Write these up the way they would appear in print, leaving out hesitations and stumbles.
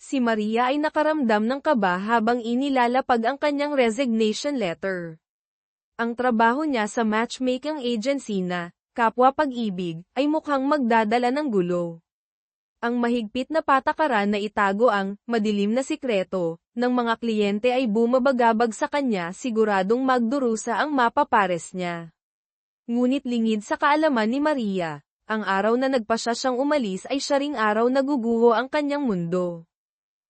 Si Maria ay nakaramdam ng kaba habang inilalapag ang kanyang resignation letter. Ang trabaho niya sa matchmaking agency na, Kapwa Pag-ibig, ay mukhang magdadala ng gulo. Ang mahigpit na patakaran na itago ang madilim na sikreto ng mga kliyente ay bumabagabag sa kanya, siguradong magdurusa ang mapapares niya. Ngunit lingid sa kaalaman ni Maria, ang araw na nagpasya siyang umalis ay siya ring araw na guguho ang kanyang mundo.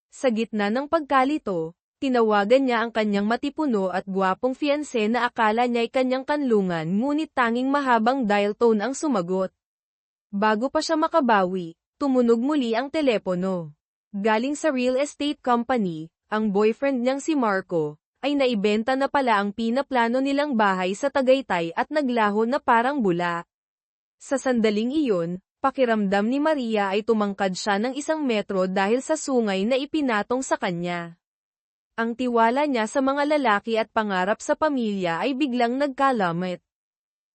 Sa gitna ng pagkalito, tinawagan niya ang kanyang matipuno at gwapong fiancé na akala niya ay kanyang kanlungan, ngunit tanging mahabang dial tone ang sumagot. Bago pa siya makabawi, tumunog muli ang telepono. Galing sa real estate company, ang boyfriend niyang si Marco, ay naibenta na pala ang pinaplano nilang bahay sa Tagaytay at naglaho na parang bula. Sa sandaling iyon, pakiramdam ni Maria ay tumangkad siya ng 1 metro dahil sa sungay na ipinatong sa kanya. Ang tiwala niya sa mga lalaki at pangarap sa pamilya ay biglang nagkalamit.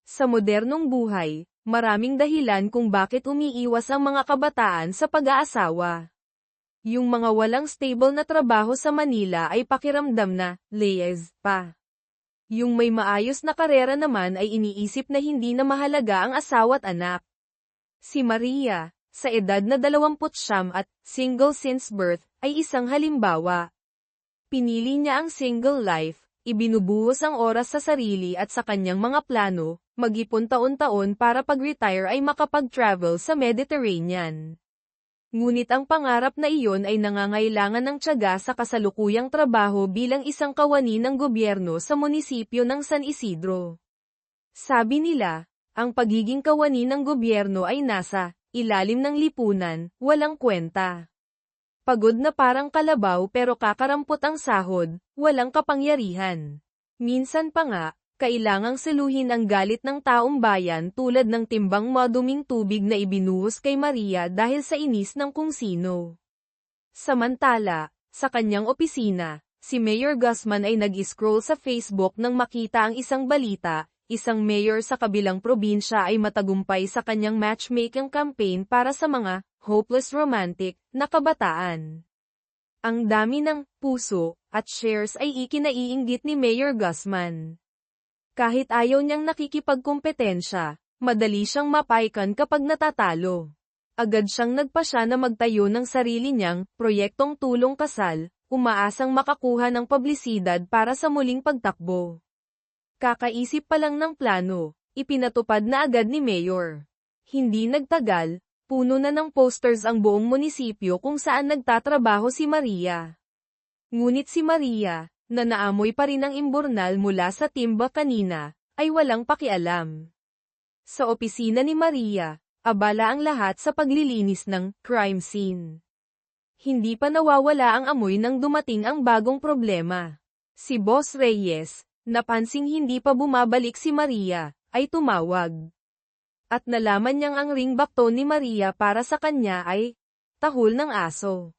Sa modernong buhay, maraming dahilan kung bakit umiiwas ang mga kabataan sa pag-aasawa. Yung mga walang stable na trabaho sa Manila ay pakiramdam na, layers pa. Yung may maayos na karera naman ay iniisip na hindi na mahalaga ang asawa't anak. Si Maria, sa edad na 29 at single since birth, ay isang halimbawa. Pinili niya ang single life, ibinubuhos ang oras sa sarili at sa kanyang mga plano, mag-ipon taon-taon para pag-retire ay makapag-travel sa Mediterranean. Ngunit ang pangarap na iyon ay nangangailangan ng tiyaga sa kasalukuyang trabaho bilang isang kawani ng gobyerno sa munisipyo ng San Isidro. Sabi nila, ang pagiging kawani ng gobyerno ay nasa ilalim ng lipunan, walang kwenta. Pagod na parang kalabaw pero kakarampot ang sahod, walang kapangyarihan. Minsan pa nga, kailangang saluhin ang galit ng taong bayan tulad ng timbang maduming tubig na ibinuhos kay Maria dahil sa inis ng kung sino. Samantala, sa kanyang opisina, si Mayor Guzman ay nag-scroll sa Facebook nang makita ang isang balita, isang mayor sa kabilang probinsya ay matagumpay sa kanyang matchmaking campaign para sa mga hopeless romantic na kabataan. Ang dami ng puso at shares ay ikinaiinggit ni Mayor Guzman. Kahit ayaw niyang nakikipagkumpetensya, madali siyang mapaikan kapag natatalo. Agad siyang nagpasya na magtayo ng sarili niyang proyektong tulong kasal, umaasang makakuha ng publisidad para sa muling pagtakbo. Kakaisip pa lang ng plano, ipinatupad na agad ni Mayor. Hindi nagtagal, puno na ng posters ang buong munisipyo kung saan nagtatrabaho si Maria. Ngunit si Maria, na naamoy pa rin ang imburnal mula sa timba kanina, ay walang pakialam. Sa opisina ni Maria, abala ang lahat sa paglilinis ng crime scene. Hindi pa nawawala ang amoy nang dumating ang bagong problema. Si Boss Reyes, napansing hindi pa bumabalik si Maria, ay tumawag. At nalaman niyang ang ringback tone ni Maria para sa kanya ay tahol ng aso.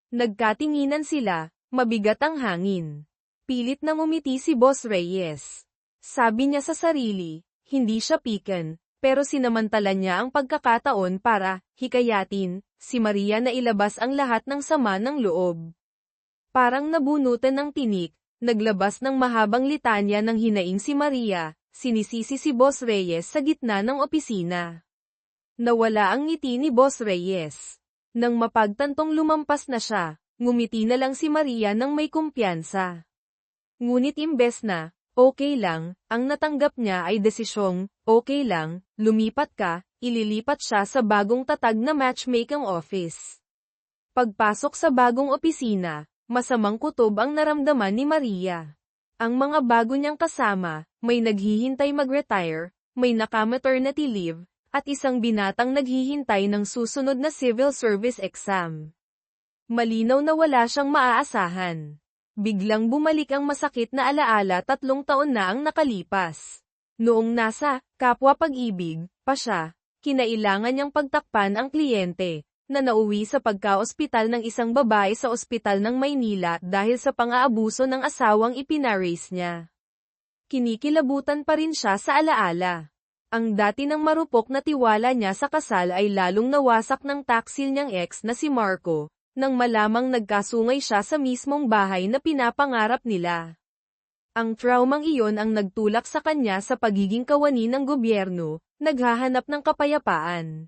Nagkatinginan sila, mabigat ang hangin. Pilit nang umiti si Boss Reyes. Sabi niya sa sarili, hindi siya piken, pero sinamantala niya ang pagkakataon para hikayatin si Maria na ilabas ang lahat ng sama ng loob. Parang nabunutan ng tinik, naglabas ng mahabang litanya ng hinaing si Maria, sinisisi si Boss Reyes sa gitna ng opisina. Nawala ang ngiti ni Boss Reyes. Nang mapagtantong lumampas na siya, ngumiti na lang si Maria nang may kumpiyansa. Ngunit imbes na, okay lang, ang natanggap niya ay desisyong, okay lang, lumipat ka, ililipat siya sa bagong tatag na matchmaking office. Pagpasok sa bagong opisina, masamang kutob ang naramdaman ni Maria. Ang mga bago niyang kasama, may naghihintay mag-retire, may naka-maternity leave, at isang binatang naghihintay ng susunod na civil service exam. Malinaw na wala siyang maaasahan. Biglang bumalik ang masakit na alaala 3 taon na ang nakalipas. Noong nasa Kapwa Pag-ibig pa siya, kinailangan niyang pagtakpan ang kliyente, na nauwi sa pagka-ospital ng isang babae sa ospital ng Maynila dahil sa pang-aabuso ng asawang ipinaraise niya. Kinikilabutan pa rin siya sa alaala. Ang dati ng marupok na tiwala niya sa kasal ay lalong nawasak ng taksil niyang ex na si Marco, nang malamang nagkasungay siya sa mismong bahay na pinapangarap nila. Ang traumang iyon ang nagtulak sa kanya sa pagiging kawani ng gobyerno, naghahanap ng kapayapaan.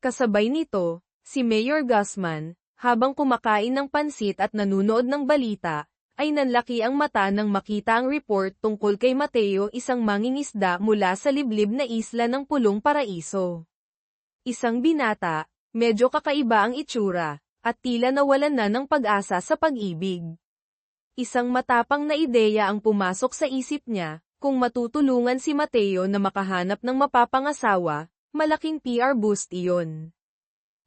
Kasabay nito, si Mayor Guzman, habang kumakain ng pansit at nanunood ng balita, ay nanlaki ang mata nang makita ang report tungkol kay Mateo, isang mangingisda mula sa liblib na isla ng Pulong Paraiso. Isang binata, medyo kakaiba ang itsura, at tila nawalan na ng pag-asa sa pag-ibig. Isang matapang na ideya ang pumasok sa isip niya, kung matutulungan si Mateo na makahanap ng mapapangasawa, malaking PR boost iyon.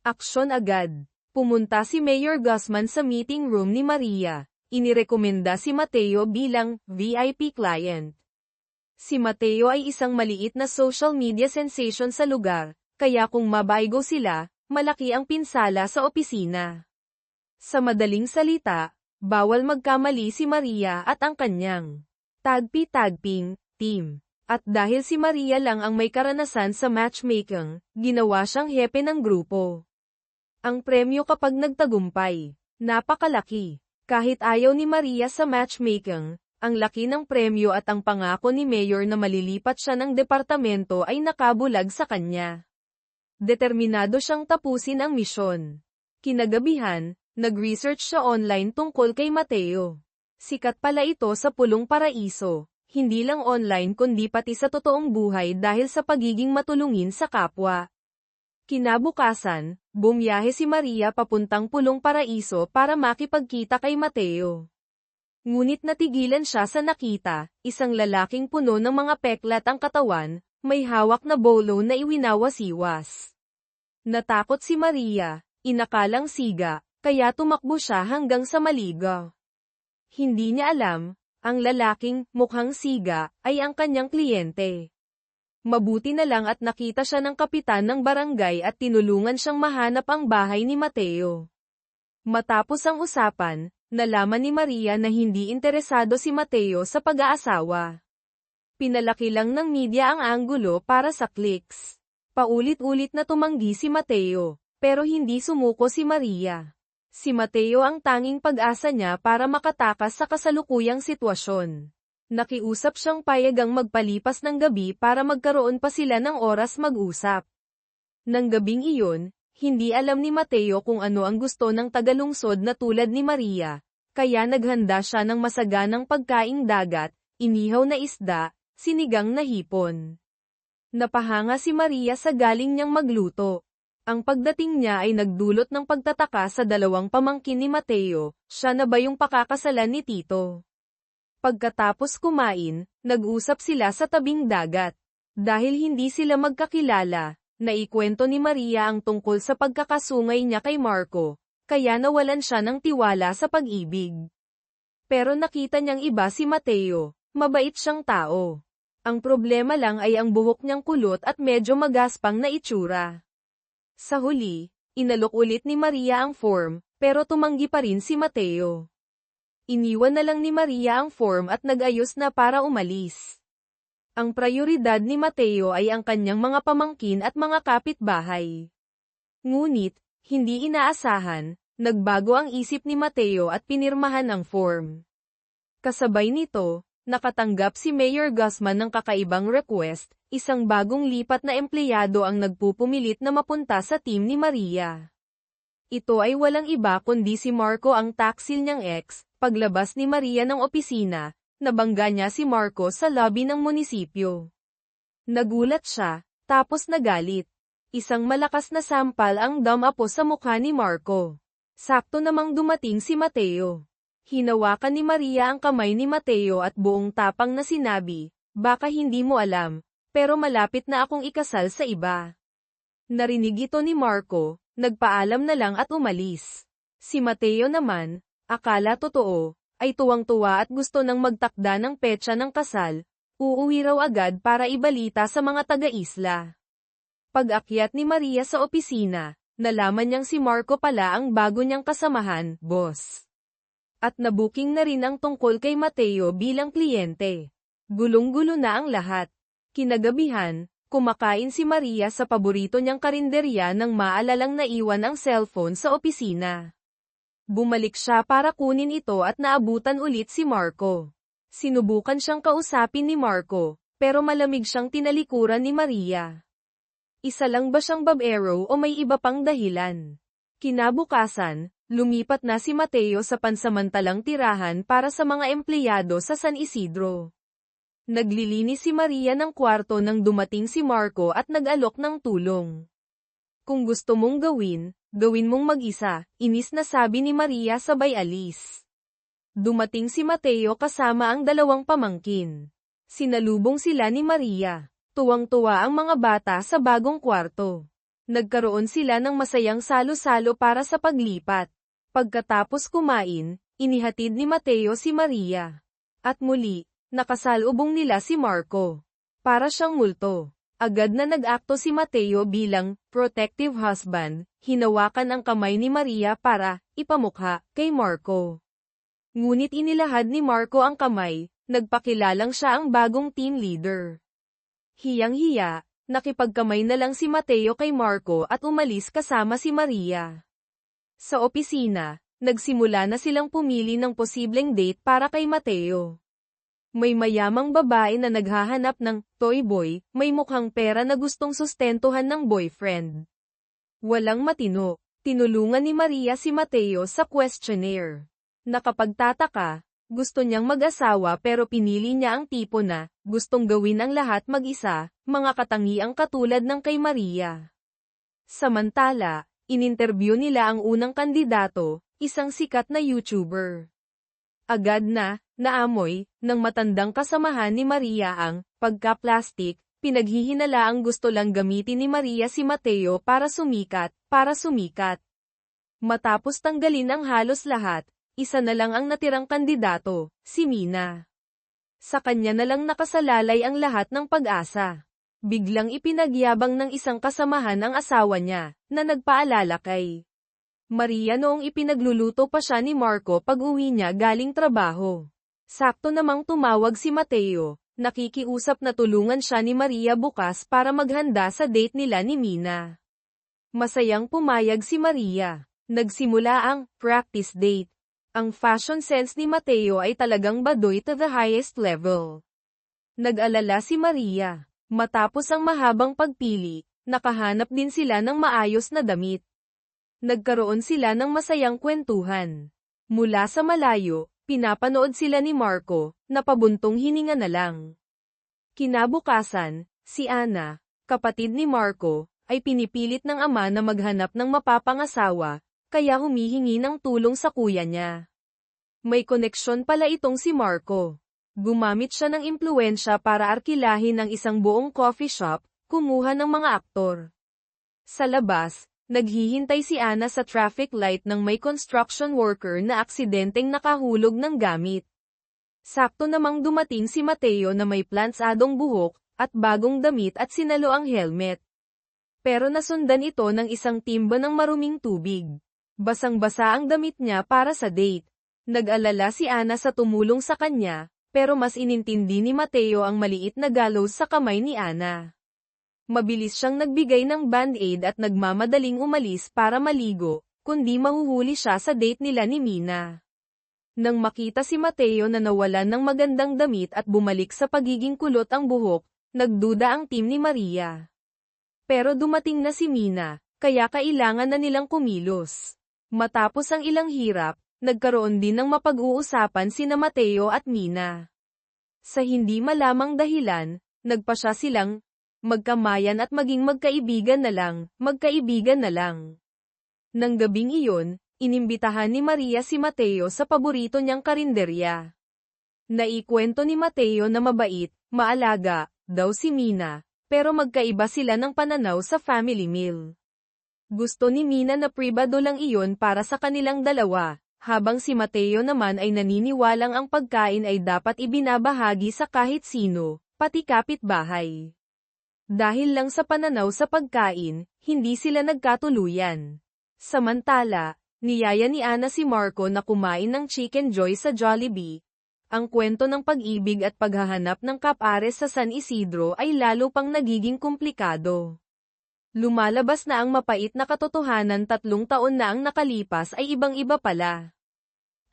Aksyon agad. Pumunta si Mayor Guzman sa meeting room ni Maria. Inirekomenda si Mateo bilang VIP client. Si Mateo ay isang maliit na social media sensation sa lugar, kaya kung mabaigo sila, malaki ang pinsala sa opisina. Sa madaling salita, bawal magkamali si Maria at ang kanyang tagpi-tagping team. At dahil si Maria lang ang may karanasan sa matchmaking, ginawa siyang hepe ng grupo. Ang premyo kapag nagtagumpay, napakalaki. Kahit ayaw ni Maria sa matchmaking, ang laki ng premyo at ang pangako ni Mayor na malilipat siya ng departamento ay nakabulag sa kanya. Determinado siyang tapusin ang misyon. Kinagabihan, nag-research siya online tungkol kay Mateo. Sikat pala ito sa Pulong Paraiso, hindi lang online kundi pati sa totoong buhay dahil sa pagiging matulungin sa kapwa. Kinabukasan, bumiyahe si Maria papuntang Pulong Paraiso para makipagkita kay Mateo. Ngunit natigilan siya sa nakita, isang lalaking puno ng mga peklat ang katawan, may hawak na bolo na iwinawasiwas. Natakot si Maria, inakalang siga, kaya tumakbo siya hanggang sa maligaw. Hindi niya alam, ang lalaking mukhang siga ay ang kanyang kliyente. Mabuti na lang at nakita siya ng kapitan ng barangay at tinulungan siyang mahanap ang bahay ni Mateo. Matapos ang usapan, nalaman ni Maria na hindi interesado si Mateo sa pag-aasawa. Pinalaki lang ng media ang anggulo para sa clicks. Paulit-ulit na tumanggi si Mateo, pero hindi sumuko si Maria. Si Mateo ang tanging pag-asa niya para makatakas sa kasalukuyang sitwasyon. Nakiusap siyang payagang magpalipas ng gabi para magkaroon pa sila ng oras mag-usap. Nang gabing iyon, hindi alam ni Mateo kung ano ang gusto ng tagalungsod na tulad ni Maria, kaya naghanda siya ng masaganang pagkaing dagat, inihaw na isda, sinigang na hipon. Napahanga si Maria sa galing niyang magluto. Ang pagdating niya ay nagdulot ng pagtataka sa dalawang pamangkin ni Mateo, siya na ba yung pakakasalan ni Tito? Pagkatapos kumain, nag-usap sila sa tabing dagat. Dahil hindi sila magkakilala, naikwento ni Maria ang tungkol sa pagkakasungay niya kay Marco, kaya nawalan siya ng tiwala sa pag-ibig. Pero nakita niyang iba si Mateo, mabait siyang tao. Ang problema lang ay ang buhok niyang kulot at medyo magaspang na itsura. Sa huli, inalok ulit ni Maria ang form, pero tumanggi pa rin si Mateo. Iniwan na lang ni Maria ang form at nag-ayos na para umalis. Ang prioridad ni Mateo ay ang kanyang mga pamangkin at mga kapitbahay. Ngunit, hindi inaasahan, nagbago ang isip ni Mateo at pinirmahan ang form. Kasabay nito, nakatanggap si Mayor Guzman ng kakaibang request, isang bagong lipat na empleyado ang nagpupumilit na mapunta sa team ni Maria. Ito ay walang iba kundi si Marco, ang taksil niyang ex. Paglabas ni Maria ng opisina, nabangga niya si Marco sa lobby ng munisipyo. Nagulat siya, tapos nagalit. Isang malakas na sampal ang damapo sa mukha ni Marco. Sakto namang dumating si Mateo. Hinawakan ni Maria ang kamay ni Mateo at buong tapang na sinabi, "Baka hindi mo alam, pero malapit na akong ikasal sa iba." Narinig ito ni Marco, nagpaalam na lang at umalis. Si Mateo naman, akala totoo, ay tuwang-tuwa at gusto nang magtakda ng petsa ng kasal, uuwi raw agad para ibalita sa mga taga-isla. Pag-akyat ni Maria sa opisina, nalaman niyang si Marco pala ang bago niyang kasamahan, boss. At nabuking na rin ang tungkol kay Mateo bilang kliyente. Gulong-gulo na ang lahat. Kinagabihan, kumakain si Maria sa paborito niyang karinderya nang maalalang naiwan ang cellphone sa opisina. Bumalik siya para kunin ito at naabutan ulit si Marco. Sinubukan siyang kausapin ni Marco, pero malamig siyang tinalikuran ni Maria. Isa lang ba siyang babaero o may iba pang dahilan? Kinabukasan, lumipat na si Mateo sa pansamantalang tirahan para sa mga empleyado sa San Isidro. Naglilinis si Maria ng kwarto nang dumating si Marco at nag-alok ng tulong. Kung gusto mong gawin mong mag-isa, inis na sabi ni Maria sabay alis. Dumating si Mateo kasama ang dalawang pamangkin. Sinalubong sila ni Maria. Tuwang-tuwa ang mga bata sa bagong kwarto. Nagkaroon sila ng masayang salo-salo para sa paglipat. Pagkatapos kumain, inihatid ni Mateo si Maria. At muli, nakasalubong nila si Marco. Para siyang multo. Agad na nag-akto si Mateo bilang protective husband, hinawakan ang kamay ni Maria para ipamukha kay Marco. Ngunit inilahad ni Marco ang kamay, nagpakilalang siya ang bagong team leader. Hiyang-hiya, nakipagkamay na lang si Mateo kay Marco at umalis kasama si Maria. Sa opisina, nagsimula na silang pumili ng posibleng date para kay Mateo. May mayamang babae na naghahanap ng toy boy, may mukhang pera na gustong sustentuhan ng boyfriend. Walang matino, tinulungan ni Maria si Mateo sa questionnaire. Nakapagtataka, gusto niyang mag-asawa pero pinili niya ang tipo na gustong gawin ang lahat mag-isa, mga katangiang katulad ng kay Maria. Samantala, ininterview nila ang unang kandidato, isang sikat na YouTuber. Agad na, naamoy, ng matandang kasamahan ni Maria ang pagka-plastic, pinaghihinala ang gusto lang gamitin ni Maria si Mateo para sumikat. Matapos tanggalin ang halos lahat, isa na lang ang natirang kandidato, si Mina. Sa kanya na lang nakasalalay ang lahat ng pag-asa. Biglang ipinagyabang ng isang kasamahan ang asawa niya, na nagpaalala kay Maria noong ipinagluluto pa siya ni Marco pag-uwi niya galing trabaho. Sakto namang tumawag si Mateo, nakikiusap na tulungan siya ni Maria bukas para maghanda sa date nila ni Mina. Masayang pumayag si Maria. Nagsimula ang practice date. Ang fashion sense ni Mateo ay talagang baduy to the highest level. Nag-alala si Maria. Matapos ang mahabang pagpili, nakahanap din sila ng maayos na damit. Nagkaroon sila ng masayang kwentuhan. Mula sa malayo, pinapanood sila ni Marco, na pabuntong hininga na lang. Kinabukasan, si Ana, kapatid ni Marco, ay pinipilit ng ama na maghanap ng mapapangasawa, kaya humihingi ng tulong sa kuya niya. May koneksyon pala itong si Marco. Gumamit siya ng impluwensya para arkilahin ang isang buong coffee shop, kumuha ng mga aktor. Sa labas, naghihintay si Ana sa traffic light ng may construction worker na aksidenteng nakahulog ng gamit. Sakto namang dumating si Mateo na may plansadong buhok, at bagong damit at sinalo ang helmet. Pero nasundan ito ng isang timba ng maruming tubig. Basang-basa ang damit niya para sa date. Nag-alala si Ana sa tumulong sa kanya, pero mas inintindi ni Mateo ang maliit na gallows sa kamay ni Ana. Mabilis siyang nagbigay ng band-aid at nagmamadaling umalis para maligo, kundi mahuhuli siya sa date nila ni Mina. Nang makita si Mateo na nawalan ng magandang damit at bumalik sa pagiging kulot ang buhok, nagduda ang team ni Maria. Pero dumating na si Mina, kaya kailangan na nilang kumilos. Matapos ang ilang hirap, nagkaroon din ng mapag-uusapan sina Mateo at Mina. Sa hindi malamang dahilan, nagpasya silang magkamayan at maging magkaibigan na lang. Nang gabing iyon, inimbitahan ni Maria si Mateo sa paborito niyang karinderya. Naikwento ni Mateo na mabait, maalaga, daw si Mina, pero magkaiba sila ng pananaw sa family meal. Gusto ni Mina na pribado lang iyon para sa kanilang dalawa, habang si Mateo naman ay naniniwalang ang pagkain ay dapat ibinabahagi sa kahit sino, pati kapitbahay. Dahil lang sa pananaw sa pagkain, hindi sila nagkatuluyan. Samantala, niyaya ni Ana si Marco na kumain ng Chicken Joy sa Jollibee. Ang kwento ng pag-ibig at paghahanap ng kapares sa San Isidro ay lalo pang nagiging komplikado. Lumalabas na ang mapait na katotohanan 3 taon na ang nakalipas ay ibang-iba pala.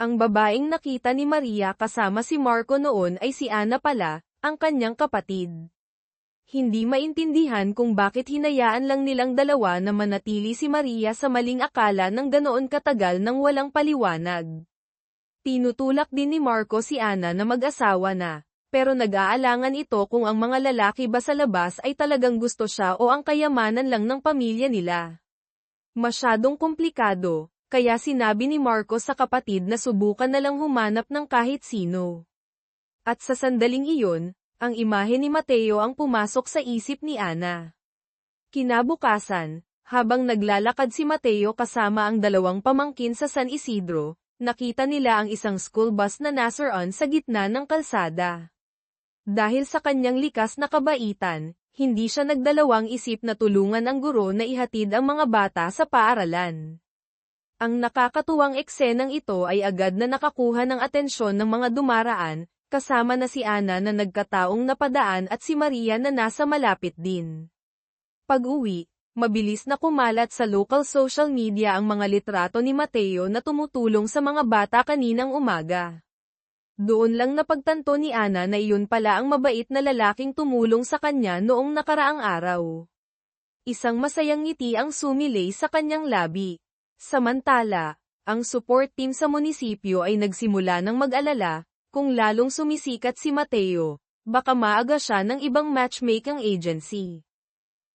Ang babaeng nakita ni Maria kasama si Marco noon ay si Ana pala, ang kanyang kapatid. Hindi maintindihan kung bakit hinayaan lang nilang dalawa na manatili si Maria sa maling akala ng ganoon katagal nang walang paliwanag. Tinutulak din ni Marco si Ana na mag-asawa na, pero nag-aalangan ito kung ang mga lalaki ba sa labas ay talagang gusto siya o ang kayamanan lang ng pamilya nila. Masyadong komplikado, kaya sinabi ni Marco sa kapatid na subukan na lang humanap ng kahit sino. At sa sandaling iyon, ang imahe ni Mateo ang pumasok sa isip ni Ana. Kinabukasan, habang naglalakad si Mateo kasama ang 2 pamangkin sa San Isidro, nakita nila ang isang school bus na nasaroon sa gitna ng kalsada. Dahil sa kanyang likas na kabaitan, hindi siya nagdalawang isip na tulungan ang guro na ihatid ang mga bata sa paaralan. Ang nakakatuwang eksenang ito ay agad na nakakuha ng atensyon ng mga dumaraan, kasama na si Ana na nagkataong napadaan at si Maria na nasa malapit din. Pag-uwi, mabilis na kumalat sa local social media ang mga litrato ni Mateo na tumutulong sa mga bata kaninang umaga. Doon lang napagtanto ni Ana na iyon pala ang mabait na lalaking tumulong sa kanya noong nakaraang araw. Isang masayang ngiti ang sumilay sa kanyang labi. Samantala, ang support team sa munisipyo ay nagsimula ng mag-alala, kung lalong sumisikat si Mateo, baka maaga siya ng ibang matchmaking agency.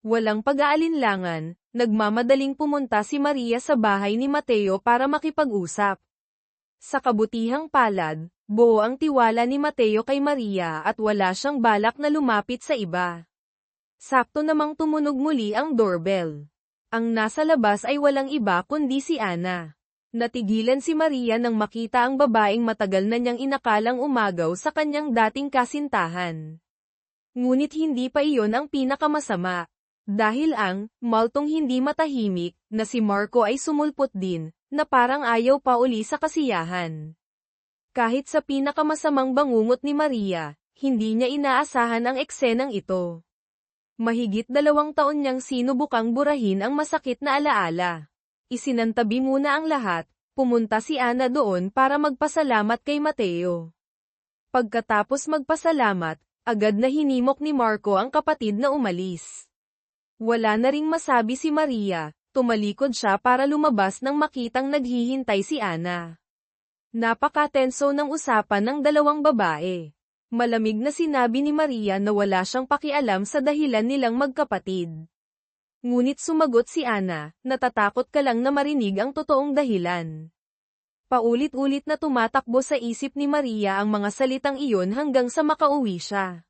Walang pag-aalinlangan, nagmamadaling pumunta si Maria sa bahay ni Mateo para makipag-usap. Sa kabutihang palad, buo ang tiwala ni Mateo kay Maria at wala siyang balak na lumapit sa iba. Sakto namang tumunog muli ang doorbell. Ang nasa labas ay walang iba kundi si Ana. Natigilan si Maria nang makita ang babaeng matagal na niyang inakalang umagaw sa kanyang dating kasintahan. Ngunit hindi pa iyon ang pinakamasama. Dahil ang maltong hindi matahimik na si Marco ay sumulpot din, na parang ayaw pa uli sa kasiyahan. Kahit sa pinakamasamang bangungot ni Maria, hindi niya inaasahan ang eksenang ito. Mahigit 2 taon niyang sinubukang burahin ang masakit na alaala. Isinantabi muna ang lahat, pumunta si Ana doon para magpasalamat kay Mateo. Pagkatapos magpasalamat, agad na hinimok ni Marco ang kapatid na umalis. Wala na ring masabi si Maria, tumalikod siya para lumabas nang makitang naghihintay si Ana. Napakatenso ng usapan ng 2 babae. Malamig na sinabi ni Maria na wala siyang pakialam sa dahilan nilang magkapatid. Ngunit sumagot si Ana, natatakot ka lang na marinig ang totoong dahilan. Paulit-ulit na tumatakbo sa isip ni Maria ang mga salitang iyon hanggang sa makauwi siya.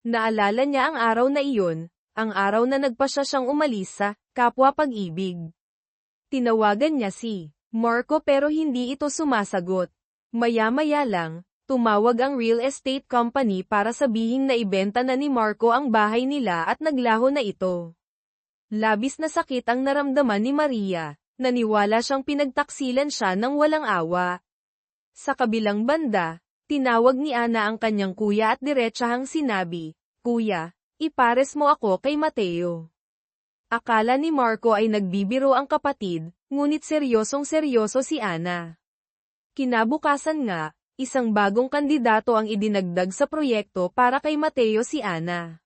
Naalala niya ang araw na iyon, ang araw na nagpasya siyang umalis sa Kapwa Pag-ibig. Tinawagan niya si Marco pero hindi ito sumasagot. Maya-maya lang, tumawag ang real estate company para sabihin na ibenta na ni Marco ang bahay nila at naglaho na ito. Labis na sakit ang naramdaman ni Maria, naniwala siyang pinagtaksilan siya ng walang awa. Sa kabilang banda, tinawag ni Ana ang kanyang kuya at diretsahang sinabi, "Kuya, ipares mo ako kay Mateo." Akala ni Marco ay nagbibiro ang kapatid, ngunit seryosong-seryoso si Ana. Kinabukasan nga, isang bagong kandidato ang idinagdag sa proyekto para kay Mateo si Ana.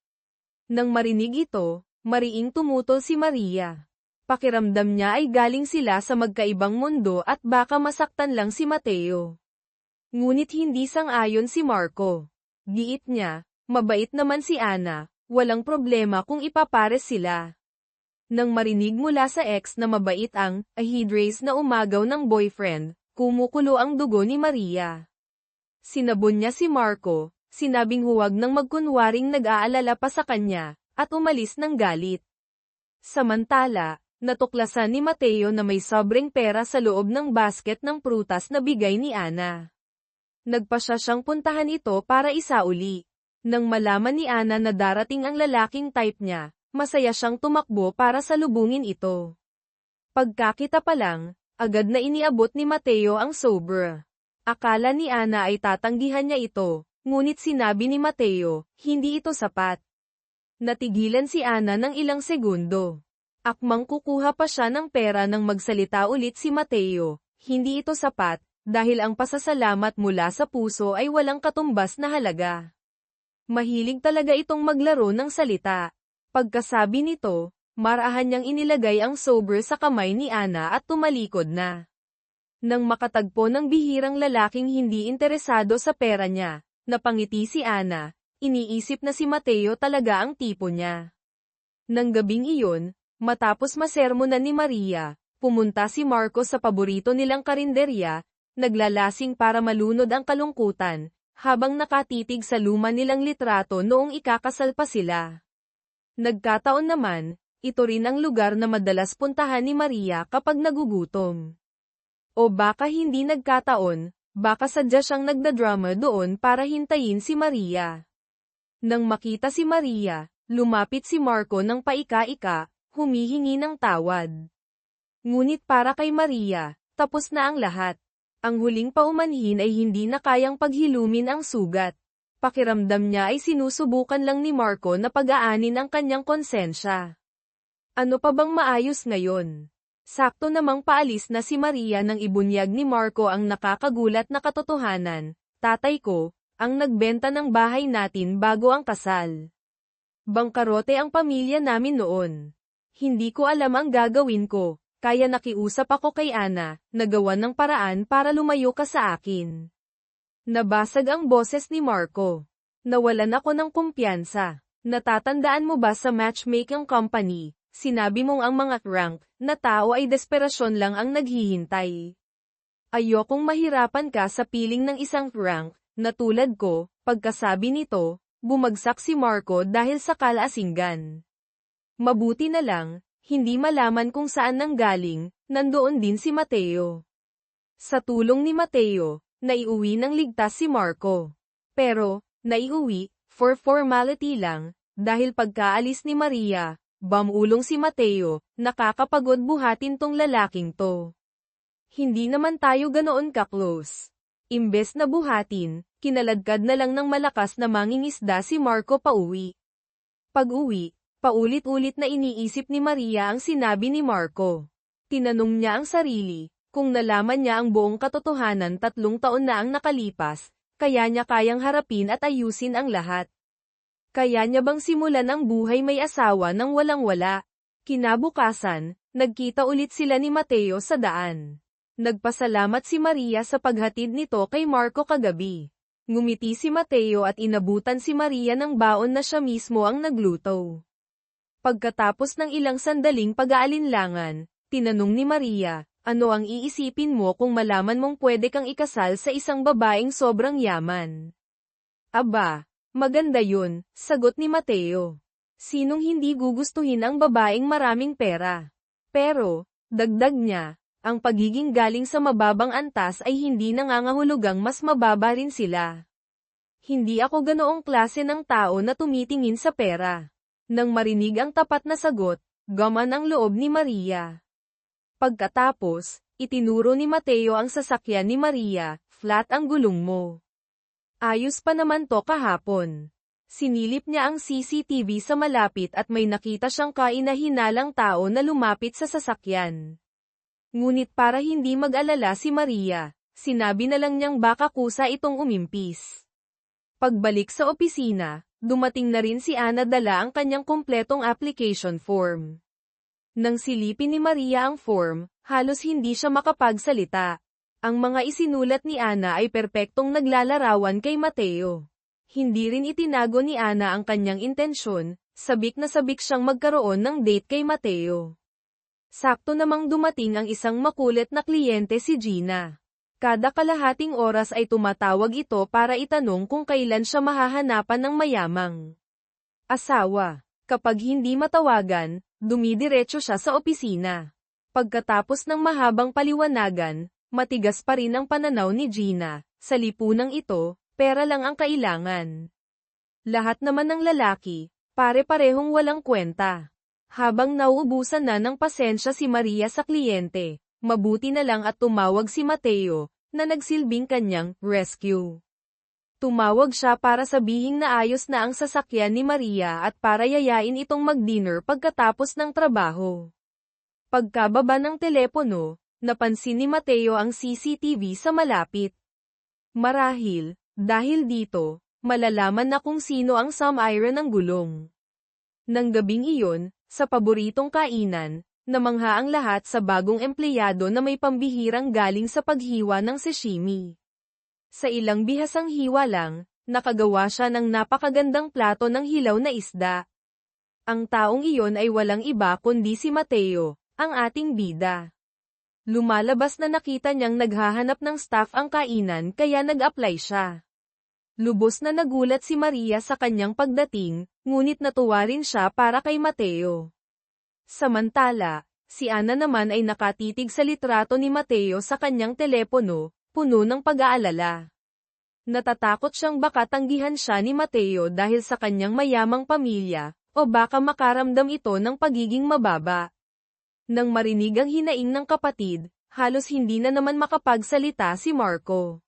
Nang marinig ito, mariing tumutol si Maria. Pakiramdam niya ay galing sila sa magkaibang mundo at baka masaktan lang si Mateo. Ngunit hindi sang-ayon si Marco. Giit niya, mabait naman si Ana, walang problema kung ipapares sila. Nang marinig mula sa ex na mabait ang headrace na umagaw ng boyfriend, kumukulo ang dugo ni Maria. Sinabon niya si Marco, sinabing huwag nang magkunwaring nag-aalala pa sa kanya, at umalis ng galit. Samantala, natuklasan ni Mateo na may sobrang pera sa loob ng basket ng prutas na bigay ni Ana. Nagpasya siyang puntahan ito para isauli. Nang malaman ni Ana na darating ang lalaking type niya, masaya siyang tumakbo para salubungin ito. Pagkakita pa lang, agad na iniabot ni Mateo ang sobra. Akala ni Ana ay tatanggihan niya ito, ngunit sinabi ni Mateo, hindi ito sapat. Natigilan si Ana ng ilang segundo. Akmang kukuha pa siya ng pera nang magsalita ulit si Mateo. Hindi ito sapat, dahil ang pasasalamat mula sa puso ay walang katumbas na halaga. Mahilig talaga itong maglaro ng salita. Pagkasabi nito, marahan niyang inilagay ang sober sa kamay ni Ana at tumalikod na. Nang makatagpo ng bihirang lalaking hindi interesado sa pera niya, napangiti si Ana, iniisip na si Mateo talaga ang tipo niya. Nang gabing iyon, matapos masermonan ni Maria, pumunta si Marco sa paborito nilang karinderya, naglalasing para malunod ang kalungkutan, habang nakatitig sa luma nilang litrato noong ikakasal pa sila. Nagkataon naman, ito rin ang lugar na madalas puntahan ni Maria kapag nagugutom. O baka hindi nagkataon, baka sadya siyang nagdadrama doon para hintayin si Maria. Nang makita si Maria, lumapit si Marco ng paika-ika, humihingi ng tawad. Ngunit para kay Maria, tapos na ang lahat. Ang huling paumanhin ay hindi na kayang paghilumin ang sugat. Pakiramdam niya ay sinusubukan lang ni Marco na pag-aanin ang kanyang konsensya. Ano pa bang maayos ngayon? Sakto namang paalis na si Maria nang ibunyag ni Marco ang nakakagulat na katotohanan. Tatay ko, ang nagbenta ng bahay natin bago ang kasal. Bangkarote ang pamilya namin noon. Hindi ko alam ang gagawin ko, kaya nakiusap ako kay Ana, nagawan ng paraan para lumayo ka sa akin. Nabasag ang boses ni Marco. Nawalan ako ng kumpiyansa. Natatandaan mo ba sa matchmaking company? Sinabi mong ang mga rank na tao ay desperasyon lang ang naghihintay. Ayokong mahirapan ka sa piling ng isang rank na tulad ko. Pagkasabi nito, bumagsak si Marco dahil sa kalasingan. Mabuti na lang, hindi malaman kung saan nanggaling, nandoon din si Mateo. Sa tulong ni Mateo, naiuwi ng ligtas si Marco. Pero, naiuwi, for formality lang, dahil pagkaalis ni Maria, bamulong si Mateo, nakakapagod buhatin tong lalaking to. Hindi naman tayo ganoon ka-close. Imbes na buhatin, kinaladkad na lang ng malakas na mangingisda si Marco pauwi. Pag-uwi, paulit-ulit na iniisip ni Maria ang sinabi ni Marco. Tinanong niya ang sarili, kung nalaman niya ang buong katotohanan 3 taon na ang nakalipas, kaya niya kayang harapin at ayusin ang lahat. Kaya niya bang simulan ang buhay may asawa nang walang-wala? Kinabukasan, nagkita ulit sila ni Mateo sa daan. Nagpasalamat si Maria sa paghatid nito kay Marco kagabi. Ngumiti si Mateo at inabutan si Maria ng baon na siya mismo ang nagluto. Pagkatapos ng ilang sandaling pag-aalinlangan, tinanong ni Maria, ano ang iisipin mo kung malaman mong pwede kang ikasal sa isang babaeng sobrang yaman? Aba, maganda yun, sagot ni Mateo. Sinong hindi gugustuhin ang babaeng maraming pera? Pero, dagdag niya, ang pagiging galing sa mababang antas ay hindi nangangahulugang mas mababa rin sila. Hindi ako ganoong klase ng tao na tumitingin sa pera. Nang marinig ang tapat na sagot, gaman ang loob ni Maria. Pagkatapos, itinuro ni Mateo ang sasakyan ni Maria, flat ang gulong mo. Ayos pa naman to kahapon. Sinilip niya ang CCTV sa malapit at may nakita siyang kainahinalang tao na lumapit sa sasakyan. Ngunit para hindi mag-alala si Maria, sinabi na lang niyang baka kusa itong umimpis. Pagbalik sa opisina, dumating na rin si Ana dala ang kanyang kumpletong application form. Nang silipin ni Maria ang form, halos hindi siya makapagsalita. Ang mga isinulat ni Ana ay perpektong naglalarawan kay Mateo. Hindi rin itinago ni Ana ang kanyang intensyon, sabik na sabik siyang magkaroon ng date kay Mateo. Sakto namang dumating ang isang makulit na kliyente si Gina. Kada kalahating oras ay tumatawag ito para itanong kung kailan siya mahahanapan ng mayamang asawa. Kapag hindi matawagan, dumidiretso siya sa opisina. Pagkatapos ng mahabang paliwanagan, matigas pa rin ang pananaw ni Gina. Sa lipunang ito, pera lang ang kailangan. Lahat naman ng lalaki, pare-parehong walang kwenta. Habang nauubusan na ng pasensya si Maria sa kliyente, mabuti na lang at tumawag si Mateo, na nagsilbing kanyang rescue. Tumawag siya para sabihing na ayos na ang sasakyan ni Maria at para yayain itong mag-dinner pagkatapos ng trabaho. Pagkababa ng telepono, napansin ni Mateo ang CCTV sa malapit. Marahil, dahil dito, malalaman na kung sino ang sum-iron ng gulong. Nang gabing iyon, sa paboritong kainan, namangha ang lahat sa bagong empleyado na may pambihirang galing sa paghiwa ng sashimi. Sa ilang bihasang hiwa lang, nakagawa siya ng napakagandang plato ng hilaw na isda. Ang taong iyon ay walang iba kundi si Mateo, ang ating bida. Lumalabas na nakita niyang naghahanap ng staff ang kainan kaya nag-apply siya. Lubos na nagulat si Maria sa kanyang pagdating, ngunit natuwa rin siya para kay Mateo. Samantala, si Ana naman ay nakatitig sa litrato ni Mateo sa kanyang telepono, puno ng pag-aalala. Natatakot siyang baka tanggihan siya ni Mateo dahil sa kanyang mayamang pamilya, o baka makaramdam ito ng pagiging mababa. Nang marinig ang hinaing ng kapatid, halos hindi na naman makapagsalita si Marco.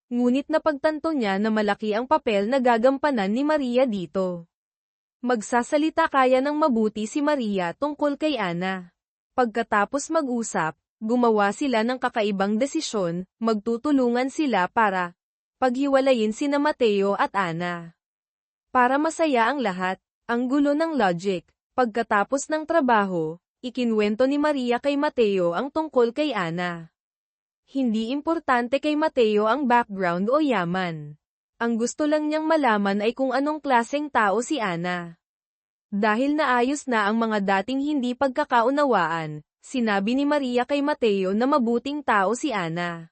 Ngunit napagtanto niya na malaki ang papel na gagampanan ni Maria dito. Magsasalita kaya ng mabuti si Maria tungkol kay Ana. Pagkatapos mag-usap, gumawa sila ng kakaibang desisyon, magtutulungan sila para paghiwalayin sina Mateo at Ana. Para masaya ang lahat, ang gulo ng logic, pagkatapos ng trabaho, ikinwento ni Maria kay Mateo ang tungkol kay Ana. Hindi importante kay Mateo ang background o yaman. Ang gusto lang niyang malaman ay kung anong klaseng tao si Ana. Dahil naayos na ang mga dating hindi pagkakaunawaan, sinabi ni Maria kay Mateo na mabuting tao si Ana.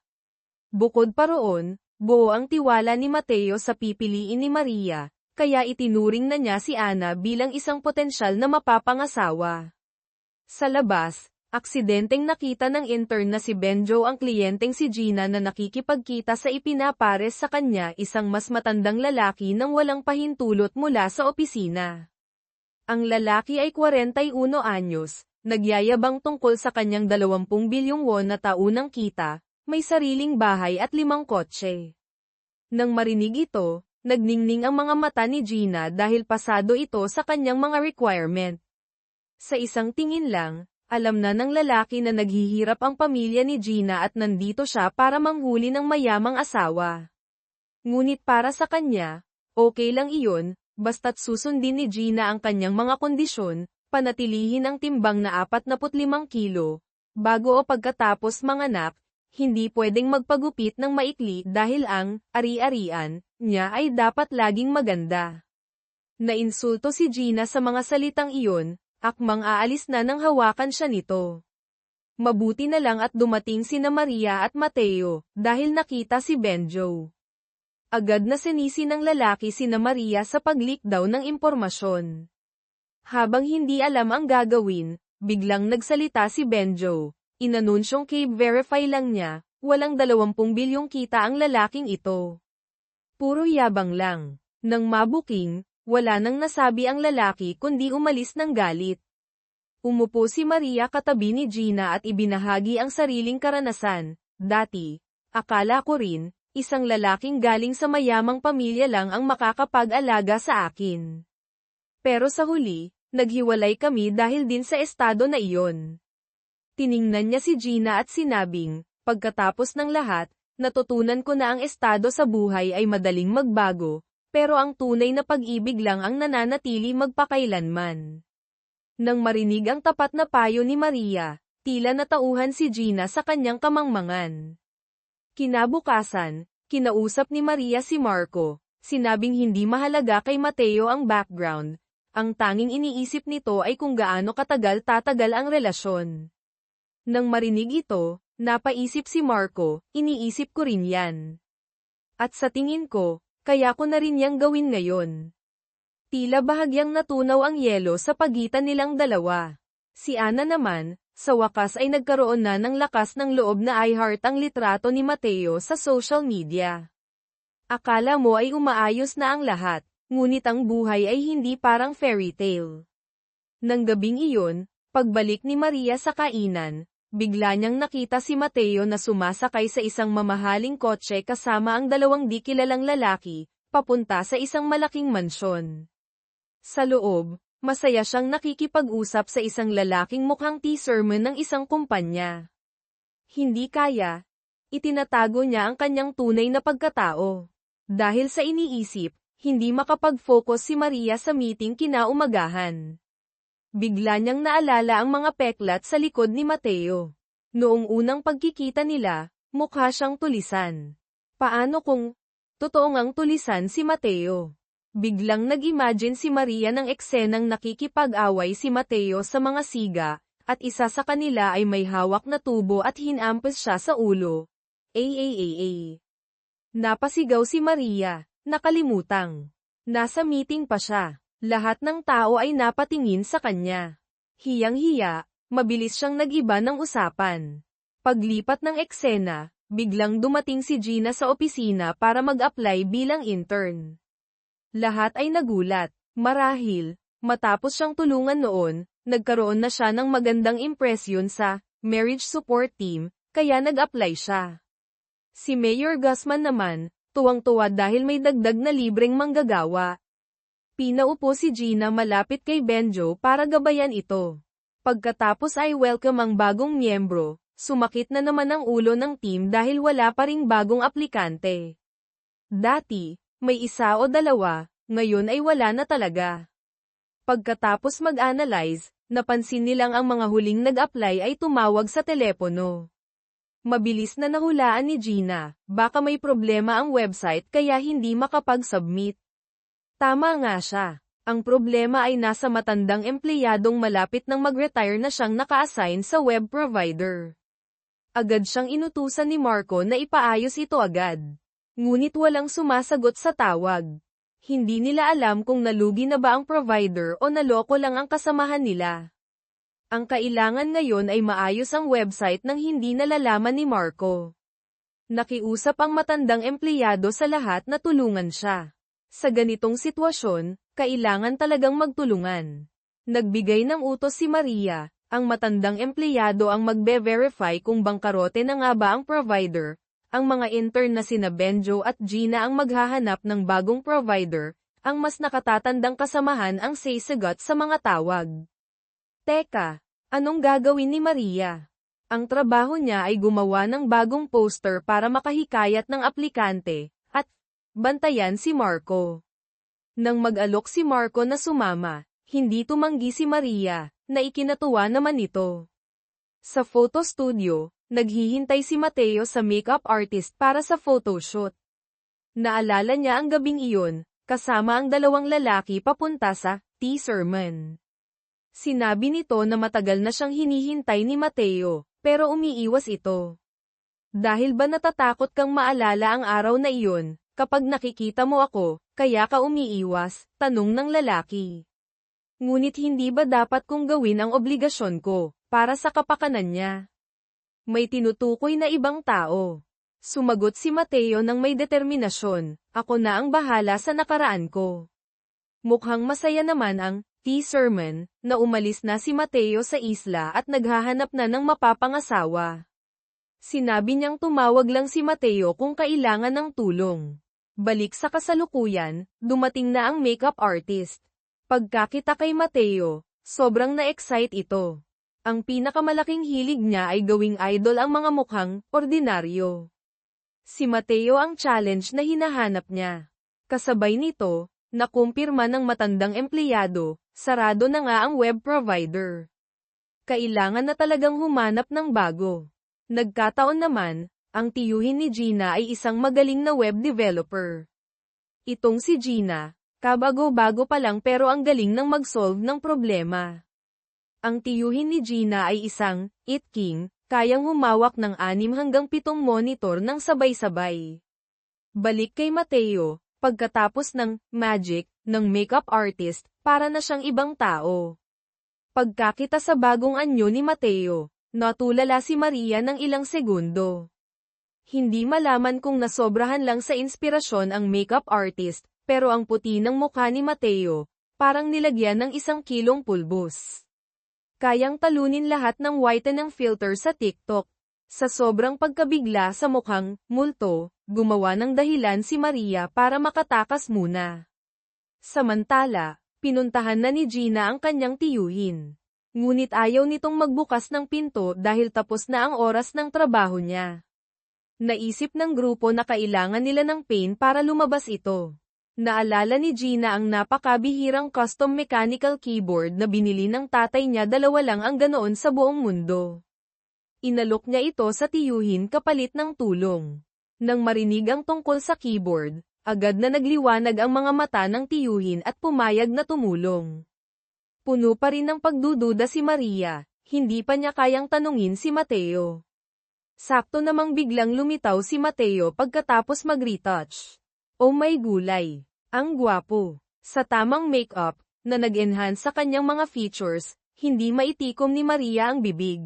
Bukod pa roon, buo ang tiwala ni Mateo sa pipiliin ni Maria, kaya itinuring na niya si Ana bilang isang potensyal na mapapangasawa. Sa labas, aksidenteng nakita ng intern na si Benjo ang kliyenteng si Gina na nakikipagkita sa ipinapares sa kanya isang mas matandang lalaki nang walang pahintulot mula sa opisina. Ang lalaki ay 41 anyos, nagyayabang tungkol sa kanyang 20 bilyong won na taunang kita, may sariling bahay at 5 kotse. Nang marinig ito, nagningning ang mga mata ni Gina dahil pasado ito sa kanyang mga requirement. Sa isang tingin lang, alam na ng lalaki na naghihirap ang pamilya ni Gina at nandito siya para manghuli ng mayamang asawa. Ngunit para sa kanya, okay lang iyon, basta't susundin ni Gina ang kanyang mga kondisyon, panatilihin ang timbang na 45 kilo, bago o pagkatapos manganak, hindi pwedeng magpagupit ng maikli dahil ang ari-arian niya ay dapat laging maganda. Nainsulto si Gina sa mga salitang iyon, akmang aalis na nang hawakan siya nito. Mabuti na lang at dumating sina Maria at Mateo, dahil nakita si Benjo. Agad na sinisi ng lalaki sina Maria sa pag-leak daw ng impormasyon. Habang hindi alam ang gagawin, biglang nagsalita si Benjo. Inanunsyong Cave Verify lang niya, walang 20 bilyong kita ang lalaking ito. Puro yabang lang. Nang mabuking, wala nang nasabi ang lalaki kundi umalis ng galit. Umupo si Maria katabi ni Gina at ibinahagi ang sariling karanasan. Dati, akala ko rin, isang lalaking galing sa mayamang pamilya lang ang makakapag-alaga sa akin. Pero sa huli, naghiwalay kami dahil din sa estado na iyon. Tiningnan niya si Gina at sinabing, pagkatapos ng lahat, natutunan ko na ang estado sa buhay ay madaling magbago, pero ang tunay na pag-ibig lang ang nananatili magpakailanman. Nang marinig ang tapat na payo ni Maria, tila natauhan si Gina sa kanyang kamangmangan. Kinabukasan, kinausap ni Maria si Marco, sinabing hindi mahalaga kay Mateo ang background, ang tanging iniisip nito ay kung gaano katagal tatagal ang relasyon. Nang marinig ito, napaisip si Marco, iniisip ko rin yan. At sa tingin ko, kaya ko na rin yang gawin ngayon. Tila bahagyang natunaw ang yelo sa pagitan nilang dalawa. Si Ana naman, sa wakas ay nagkaroon na ng lakas ng loob na i-heart ang litrato ni Mateo sa social media. Akala mo ay umaayos na ang lahat, ngunit ang buhay ay hindi parang fairy tale. Nang gabing iyon, pagbalik ni Maria sa kainan, bigla niyang nakita si Mateo na sumasakay sa isang mamahaling kotse kasama ang dalawang di kilalang lalaki, papunta sa isang malaking mansyon. Sa loob, masaya siyang nakikipag-usap sa isang lalaking mukhang T-sermon ng isang kumpanya. Hindi kaya. Itinatago niya ang kanyang tunay na pagkatao. Dahil sa iniisip, hindi makapag-focus si Maria sa meeting kinaumagahan. Bigla niyang naalala ang mga peklat sa likod ni Mateo. Noong unang pagkikita nila, mukha siyang tulisan. Paano kung totoo ngang tulisan si Mateo? Biglang nag-imagine si Maria ng eksenang nakikipag-away si Mateo sa mga siga, at isa sa kanila ay may hawak na tubo at hinampas siya sa ulo. Aaaaa. Napasigaw si Maria, nakalimutang. Nasa meeting pa siya. Lahat ng tao ay napatingin sa kanya. Hiyang-hiya, mabilis siyang nag-iba ng usapan. Paglipat ng eksena, biglang dumating si Gina sa opisina para mag-apply bilang intern. Lahat ay nagulat. Marahil, matapos siyang tulungan noon, nagkaroon na siya ng magandang impresyon sa marriage support team, kaya nag-apply siya. Si Mayor Guzman naman, tuwang-tuwa dahil may dagdag na libreng manggagawa. Pinaupo si Gina malapit kay Benjo para gabayan ito. Pagkatapos ay welcome ang bagong miyembro, sumakit na naman ang ulo ng team dahil wala pa ring bagong aplikante. Dati, may isa o dalawa, ngayon ay wala na talaga. Pagkatapos mag-analyze, napansin nilang ang mga huling nag-apply ay tumawag sa telepono. Mabilis na nahulaan ni Gina, baka may problema ang website kaya hindi makapag-submit. Tama nga siya. Ang problema ay nasa matandang empleyadong malapit nang mag-retire na siyang naka-assign sa web provider. Agad siyang inutusan ni Marco na ipaayos ito agad. Ngunit walang sumasagot sa tawag. Hindi nila alam kung nalugi na ba ang provider o naloko lang ang kasamahan nila. Ang kailangan ngayon ay maayos ang website nang hindi nalalaman ni Marco. Nakiusap ang matandang empleyado sa lahat na tulungan siya. Sa ganitong sitwasyon, kailangan talagang magtulungan. Nagbigay ng utos si Maria, ang matandang empleyado ang magbe-verify kung bangkarote na nga ba ang provider, ang mga intern na sina Benjo at Gina ang maghahanap ng bagong provider, ang mas nakatatandang kasamahan ang sasagot sa mga tawag. Teka, anong gagawin ni Maria? Ang trabaho niya ay gumawa ng bagong poster para makahikayat ng aplikante, at bantayan si Marco. Nang mag-alok si Marco na sumama, hindi tumanggi si Maria, na ikinatuwa naman ito. Sa photo studio, naghihintay si Mateo sa makeup artist para sa photoshoot. Naalala niya ang gabing iyon, kasama ang dalawang lalaki papunta sa T-sermon. Sinabi nito na matagal na siyang hinihintay ni Mateo, pero umiiwas ito. Dahil ba natatakot kang maalala ang araw na iyon, kapag nakikita mo ako, kaya ka umiiwas? Tanong ng lalaki. Ngunit hindi ba dapat kong gawin ang obligasyon ko, para sa kapakanan niya? May tinutukoy na ibang tao. Sumagot si Mateo ng may determinasyon, ako na ang bahala sa nakaraan ko. Mukhang masaya naman ang T-sermon, na umalis na si Mateo sa isla at naghahanap na ng mapapangasawa. Sinabi niyang tumawag lang si Mateo kung kailangan ng tulong. Balik sa kasalukuyan, dumating na ang makeup artist. Pagkakita kay Mateo, sobrang na-excite ito. Ang pinakamalaking hilig niya ay gawing idol ang mga mukhang ordinaryo. Si Mateo ang challenge na hinahanap niya. Kasabay nito, nakumpirma ng matandang empleyado, sarado na nga ang web provider. Kailangan na talagang humanap ng bago. Nagkataon naman, ang tiyuhin ni Gina ay isang magaling na web developer. Itong si Gina, kabago-bago pa lang pero ang galing ng mag-solve ng problema. Ang tiyuhin ni Gina ay isang It King, kayang humawak ng 6 hanggang 7 monitor ng sabay-sabay. Balik kay Mateo, pagkatapos ng magic ng makeup artist, para na siyang ibang tao. Pagkakita sa bagong anyo ni Mateo, natulala si Maria ng ilang segundo. Hindi malaman kung nasobrahan lang sa inspirasyon ang makeup artist, pero ang puti ng mukha ni Mateo, parang nilagyan ng 1 kilong pulbos. Kayang talunin lahat ng whitening filter sa TikTok. Sa sobrang pagkabigla sa mukhang multo, gumawa ng dahilan si Maria para makatakas muna. Samantala, pinuntahan na ni Gina ang kanyang tiyuhin. Ngunit ayaw nitong magbukas ng pinto dahil tapos na ang oras ng trabaho niya. Naisip ng grupo na kailangan nila ng pain para lumabas ito. Naalala ni Gina ang napakabihirang custom mechanical keyboard na binili ng tatay niya, dalawa lang ang ganoon sa buong mundo. Inalok niya ito sa tiyuhin kapalit ng tulong. Nang marinig ang tungkol sa keyboard, agad na nagliwanag ang mga mata ng tiyuhin at pumayag na tumulong. Puno pa rin ng pagdududa si Maria, hindi pa niya kayang tanungin si Mateo. Sakto namang biglang lumitaw si Mateo pagkatapos mag-retouch. Oh my gulay! Ang gwapo! Sa tamang makeup, na nag-enhance sa kanyang mga features, hindi maitikom ni Maria ang bibig.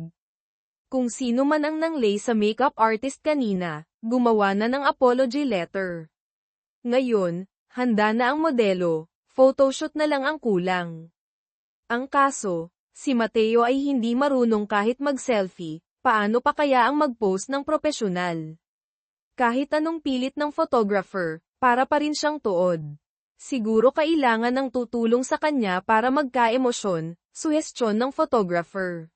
Kung sino man ang nanglay sa makeup artist kanina, gumawa na ng apology letter. Ngayon, handa na ang modelo, photoshoot na lang ang kulang. Ang kaso, si Mateo ay hindi marunong kahit mag-selfie, paano pa kaya ang mag-post ng propesyonal? Kahit anong pilit ng photographer, para pa rin siyang tuod. Siguro kailangan ng tutulong sa kanya para magka-emosyon, suhestyon ng photographer.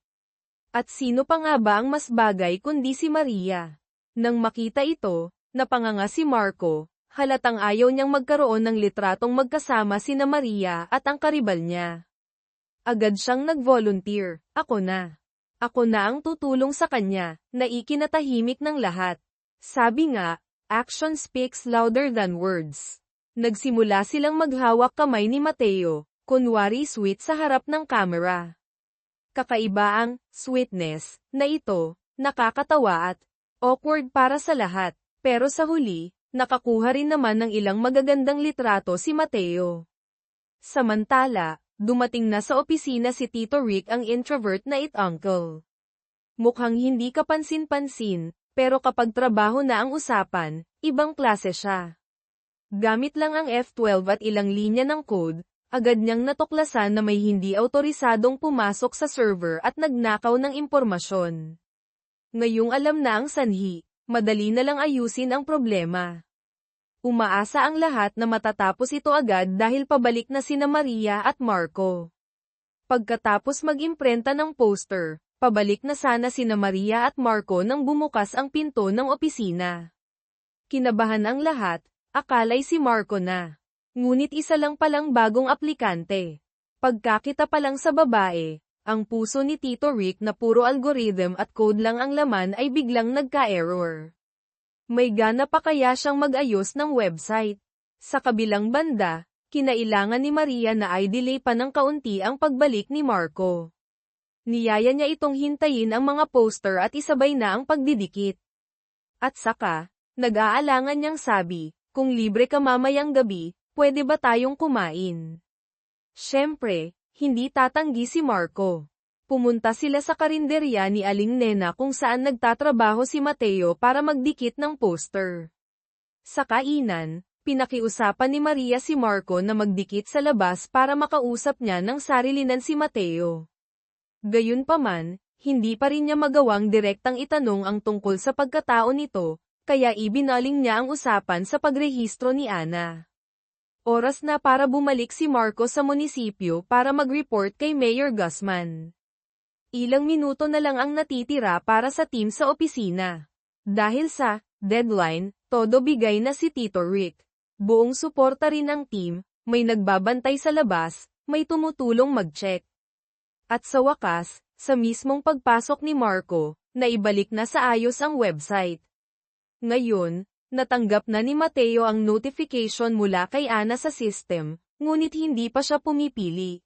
At sino pa nga ba ang mas bagay kundi si Maria? Nang makita ito, napanganga si Marco, halatang ayaw niyang magkaroon ng litratong magkasama sina Maria at ang karibal niya. Agad siyang nag-volunteer, ako na. Ako na ang tutulong sa kanya, na ikinatahimik ng lahat. Sabi nga, action speaks louder than words. Nagsimula silang maghawak kamay ni Mateo, kunwari sweet sa harap ng kamera. Kakaiba ang sweetness na ito, nakakatawa at awkward para sa lahat, pero sa huli, nakakuha rin naman ng ilang magagandang litrato si Mateo. Samantala, dumating na sa opisina si Tito Rick, ang introvert na it-uncle. Mukhang hindi kapansin-pansin, pero kapag trabaho na ang usapan, ibang klase siya. Gamit lang ang F12 at ilang linya ng code, agad niyang natuklasan na may hindi autorisadong pumasok sa server at nagnakaw ng impormasyon. Ngayong alam na ang sanhi, madali na lang ayusin ang problema. Umaasa ang lahat na matatapos ito agad dahil pabalik na sina Maria at Marco. Pagkatapos mag-imprenta ng poster, pabalik na sana sina Maria at Marco nang bumukas ang pinto ng opisina. Kinabahan ang lahat, akala'y si Marco na. Ngunit isa lang palang bagong aplikante. Pagkakita pa lang sa babae, ang puso ni Tito Rick na puro algorithm at code lang ang laman ay biglang nagka-error. May gana pa kaya siyang mag-ayos ng website? Sa kabilang banda, kinailangan ni Maria na ay delay pa ng kaunti ang pagbalik ni Marco. Niyaya niya itong hintayin ang mga poster at isabay na ang pagdidikit. At saka, nag-aalangan niyang sabi, kung libre ka mamayang gabi, pwede ba tayong kumain? Siyempre, hindi tatanggi si Marco. Pumunta sila sa karinderya ni Aling Nena kung saan nagtatrabaho si Mateo para magdikit ng poster. Sa kainan, pinakiusapan ni Maria si Marco na magdikit sa labas para makausap niya ng sarilinan si Mateo. Gayunpaman, hindi pa rin niya magawang direktang itanong ang tungkol sa pagkatao nito, kaya ibinaling niya ang usapan sa pagrehistro ni Ana. Oras na para bumalik si Marco sa munisipyo para mag-report kay Mayor Guzman. Ilang minuto na lang ang natitira para sa team sa opisina. Dahil sa deadline, todo bigay na si Tito Rick. Buong suporta rin ang team, may nagbabantay sa labas, may tumutulong mag-check. At sa wakas, sa mismong pagpasok ni Marco, naibalik na sa ayos ang website. Ngayon, natanggap na ni Mateo ang notification mula kay Ana sa system, ngunit hindi pa siya pumipili.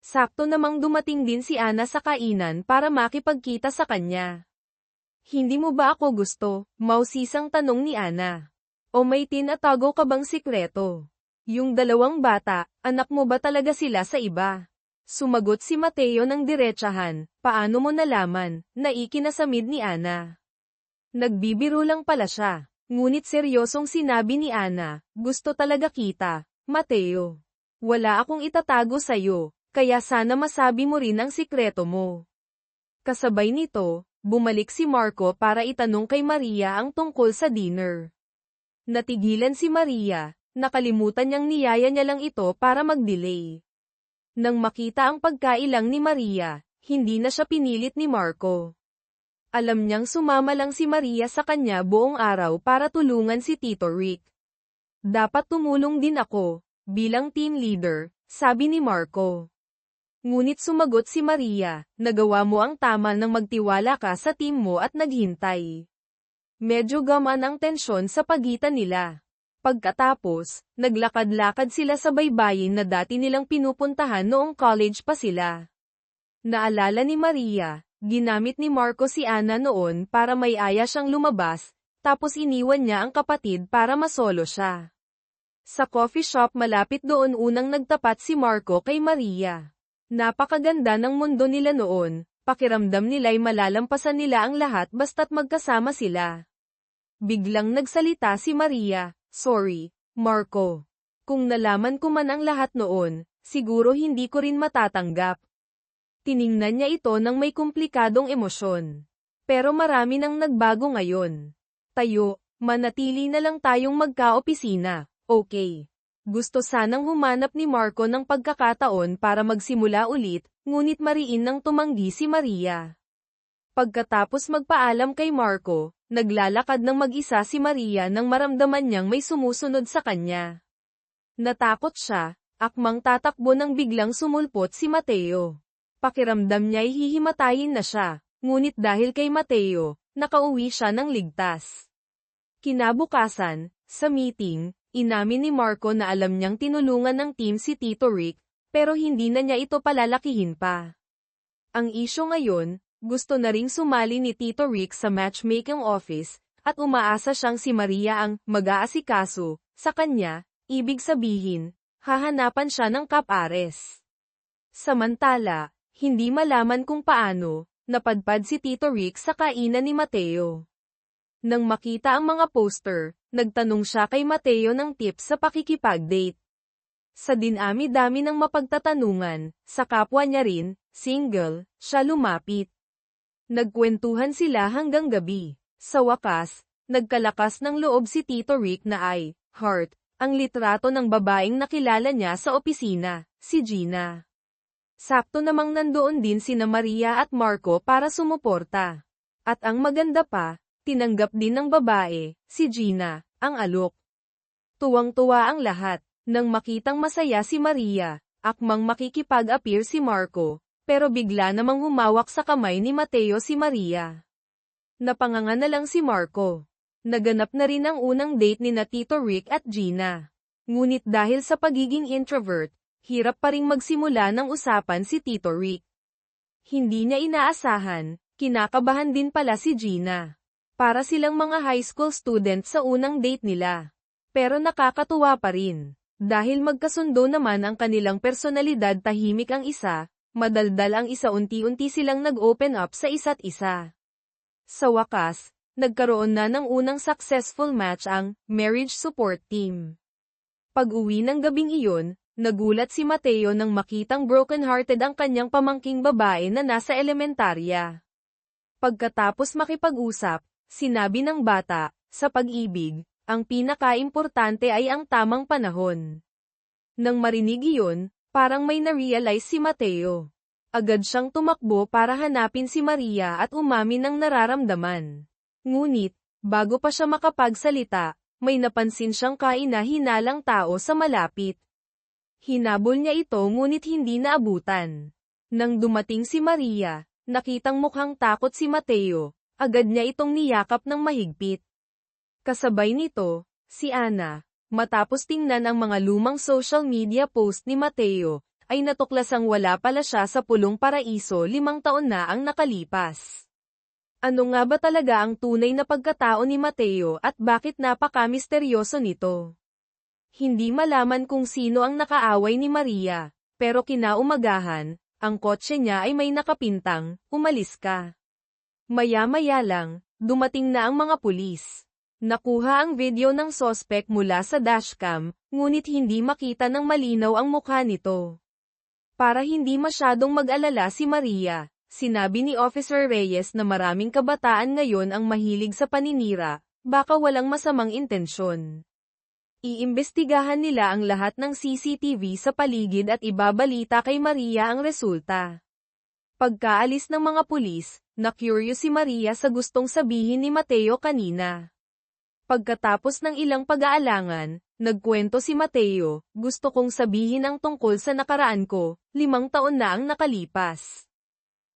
Sakto namang dumating din si Ana sa kainan para makipagkita sa kanya. Hindi mo ba ako gusto? Mausisang tanong ni Ana. O may tinatago ka bang sikreto? Yung dalawang bata, anak mo ba talaga sila sa iba? Sumagot si Mateo ng diretsahan, paano mo nalaman, na ikinasamid ni Ana. Nagbibiro lang pala siya, ngunit seryosong sinabi ni Ana, gusto talaga kita, Mateo. Wala akong itatago sa'yo. kaya sana masabi mo rin ang sikreto mo. Kasabay nito, bumalik si Marco para itanong kay Maria ang tungkol sa dinner. Natigilan si Maria, nakalimutan niyang niyaya niya lang ito para mag-delay. Nang makita ang pagkailang ni Maria, hindi na siya pinilit ni Marco. Alam niyang sumama lang si Maria sa kanya buong araw para tulungan si Tito Rick. Dapat tumulong din ako, bilang team leader, sabi ni Marco. Ngunit sumagot si Maria, nagawa mo ang tama nang magtiwala ka sa team mo at naghintay. Medyo gamaan ang tensyon sa pagitan nila. Pagkatapos, naglakad-lakad sila sa baybayin na dati nilang pinupuntahan noong college pa sila. Naalala ni Maria, ginamit ni Marco si Ana noon para may aya siyang lumabas, tapos iniwan niya ang kapatid para masolo siya. Sa coffee shop malapit doon unang nagtapat si Marco kay Maria. Napakaganda ng mundo nila noon, pakiramdam nila'y malalampasan nila ang lahat basta't magkasama sila. Biglang nagsalita si Maria, "Sorry, Marco. Kung nalaman ko man ang lahat noon, siguro hindi ko rin matatanggap." Tiningnan niya ito ng may komplikadong emosyon. Pero marami nang nagbago ngayon. Tayo, manatili na lang tayong magka-opisina, okay? Gusto sanang humanap ni Marco ng pagkakataon para magsimula ulit, ngunit mariin nang tumanggi si Maria. Pagkatapos magpaalam kay Marco, naglalakad ng mag-isa si Maria nang maramdaman niyang may sumusunod sa kanya. Natakot siya, akmang tatakbo nang biglang sumulpot si Mateo. Pakiramdam niya'y hihimatayin na siya, ngunit dahil kay Mateo, nakauwi siya ng ligtas. Kinabukasan, sa meeting, inamin ni Marco na alam niyang tinulungan ng team si Tito Rick, pero hindi na niya ito palalakihin pa. Ang isyu ngayon, gusto na ring sumali ni Tito Rick sa matchmaking office, at umaasa siyang si Maria ang mag-aasikaso sa kanya, ibig sabihin, hahanapan siya ng kapares. Samantala, hindi malaman kung paano, napadpad si Tito Rick sa kainan ni Mateo. Nang makita ang mga poster, nagtanong siya kay Mateo ng tips sa pakikipag-date. Sa dinami-dami ng mapagtatanungan, sa kapwa niya rin, single, siya lumapit. Nagkwentuhan sila hanggang gabi. Sa wakas, nagkalakas ng loob si Tito Rick na ay, heart, ang litrato ng babaeng nakilala niya sa opisina, si Gina. Sakto namang nandoon din sina Maria at Marco para sumuporta. At ang maganda pa, tinanggap din ng babae, si Gina, ang alok. Tuwang-tuwa ang lahat, nang makitang masaya si Maria, akmang makikipag-appear si Marco, pero bigla namang humawak sa kamay ni Mateo si Maria. Napanganga na lang si Marco. Naganap na rin ang unang date ni na Tito Rick at Gina. Ngunit dahil sa pagiging introvert, hirap pa ring magsimula ng usapan si Tito Rick. Hindi niya inaasahan, kinakabahan din pala si Gina. Para silang mga high school student sa unang date nila. Pero nakakatuwa pa rin. Dahil magkasundo naman ang kanilang personalidad, tahimik ang isa, madaldal ang isa, unti-unti silang nag-open up sa isa't isa. Sa wakas, nagkaroon na ng unang successful match ang marriage support team. Pag-uwi ng gabing iyon, nagulat si Mateo nang makitang broken-hearted ang kanyang pamangking babae na nasa elementarya. Pagkatapos makipag-usap, sinabi ng bata, sa pag-ibig, ang pinaka-importante ay ang tamang panahon. Nang marinig iyon, parang may na-realize si Mateo. Agad siyang tumakbo para hanapin si Maria at umamin ng nararamdaman. Ngunit, bago pa siya makapagsalita, may napansin siyang kaina-hinalang tao sa malapit. Hinabol niya ito ngunit hindi naabutan. Nang dumating si Maria, nakitang mukhang takot si Mateo, agad niya itong niyakap ng mahigpit. Kasabay nito, si Ana, matapos tingnan ang mga lumang social media post ni Mateo, ay natuklasang wala pala siya sa Pulong Paraiso 5 taon na ang nakalipas. Ano nga ba talaga ang tunay na pagkatao ni Mateo at bakit napaka-misteryoso nito? Hindi malaman kung sino ang nakaaway ni Maria, pero kinaumagahan, ang kotse niya ay may nakapintang, "Umalis ka." Maya-maya lang, dumating na ang mga pulis. Nakuha ang video ng sospek mula sa dashcam, ngunit hindi makita ng malinaw ang mukha nito. Para hindi masyadong mag-alala si Maria, sinabi ni Officer Reyes na maraming kabataan ngayon ang mahilig sa paninira, baka walang masamang intensyon. Iimbestigahan nila ang lahat ng CCTV sa paligid at ibabalita kay Maria ang resulta. Pagkaalis ng mga pulis, na-curious si Maria sa gustong sabihin ni Mateo kanina. Pagkatapos ng ilang pag-aalangan, nagkwento si Mateo, gusto kong sabihin ang tungkol sa nakaraan ko, 5 taon na ang nakalipas.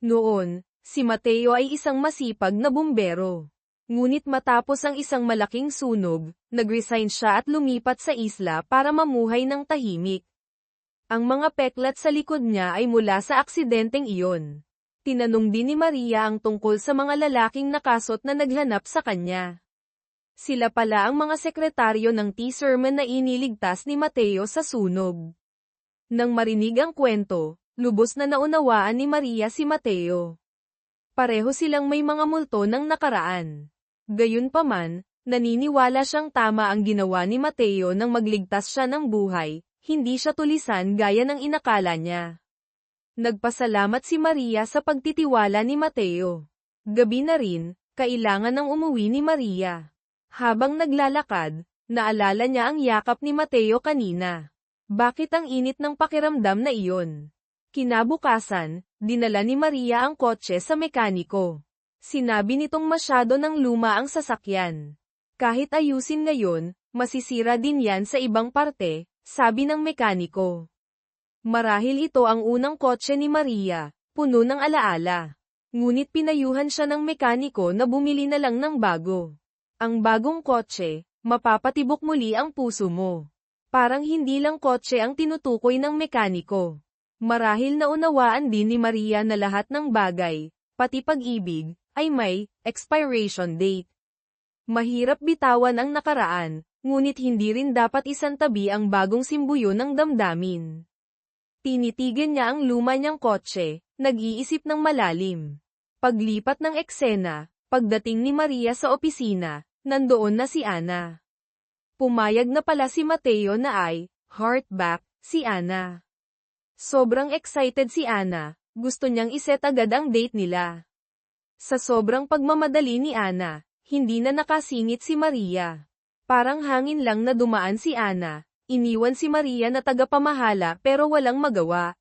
Noon, si Mateo ay isang masipag na bumbero. Ngunit matapos ang isang malaking sunog, nag-resign siya at lumipat sa isla para mamuhay ng tahimik. Ang mga peklat sa likod niya ay mula sa aksidenteng iyon. Tinanong din ni Maria ang tungkol sa mga lalaking nakasot na naghanap sa kanya. Sila pala ang mga sekretaryo ng T-Sermon na iniligtas ni Mateo sa sunog. Nang marinig ang kwento, lubos na naunawaan ni Maria si Mateo. Pareho silang may mga multo ng nakaraan. Gayunpaman, naniniwala siyang tama ang ginawa ni Mateo nang magligtas siya ng buhay, hindi siya tulisan gaya ng inakala niya. Nagpasalamat si Maria sa pagtitiwala ni Mateo. Gabi na rin, kailangan nang umuwi ni Maria. Habang naglalakad, naalala niya ang yakap ni Mateo kanina. Bakit ang init ng pakiramdam na iyon? Kinabukasan, dinala ni Maria ang kotse sa mekaniko. Sinabi nitong masyado ng luma ang sasakyan. Kahit ayusin ngayon, masisira din yan sa ibang parte, sabi ng mekaniko. Marahil ito ang unang kotse ni Maria, puno ng alaala. Ngunit pinayuhan siya ng mekaniko na bumili na lang ng bago. Ang bagong kotse, mapapatibok muli ang puso mo. Parang hindi lang kotse ang tinutukoy ng mekaniko. Marahil naunawaan din ni Maria na lahat ng bagay, pati pag-ibig, ay may expiration date. Mahirap bitawan ang nakaraan, ngunit hindi rin dapat isantabi ang bagong simbuyo ng damdamin. Tinitigan niya ang luma niyang kotse, nag-iisip ng malalim. Paglipat ng eksena, pagdating ni Maria sa opisina, nandoon na si Ana. Pumayag na pala si Mateo na ay, heartback, si Ana. Sobrang excited si Ana, gusto niyang iset agad ang date nila. Sa sobrang pagmamadali ni Ana, hindi na nakasingit si Maria. Parang hangin lang na dumaan si Ana, iniwan si Maria na tagapamahala pero walang magawa.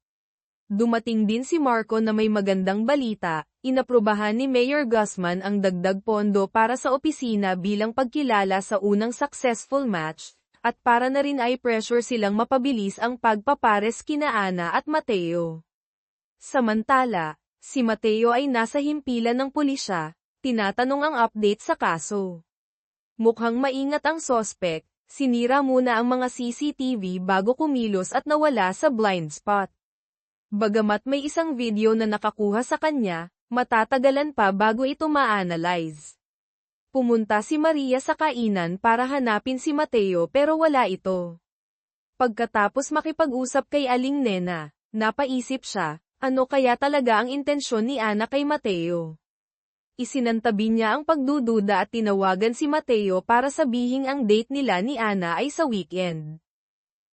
Dumating din si Marco na may magandang balita, inaprubahan ni Mayor Guzman ang dagdag pondo para sa opisina bilang pagkilala sa unang successful match, at para na rin ay pressure silang mapabilis ang pagpapares kina Ana at Mateo. Samantala, si Mateo ay nasa himpilan ng pulisya, tinatanong ang update sa kaso. Mukhang maingat ang sospek, sinira muna ang mga CCTV bago kumilos at nawala sa blind spot. Bagamat may isang video na nakakuha sa kanya, matatagalan pa bago ito ma-analyze. Pumunta si Maria sa kainan para hanapin si Mateo pero wala ito. Pagkatapos makipag-usap kay Aling Nena, napaisip siya, ano kaya talaga ang intensyon ni Ana kay Mateo? Isinantabi niya ang pagdududa at tinawagan si Mateo para sabihing ang date nila ni Ana ay sa weekend.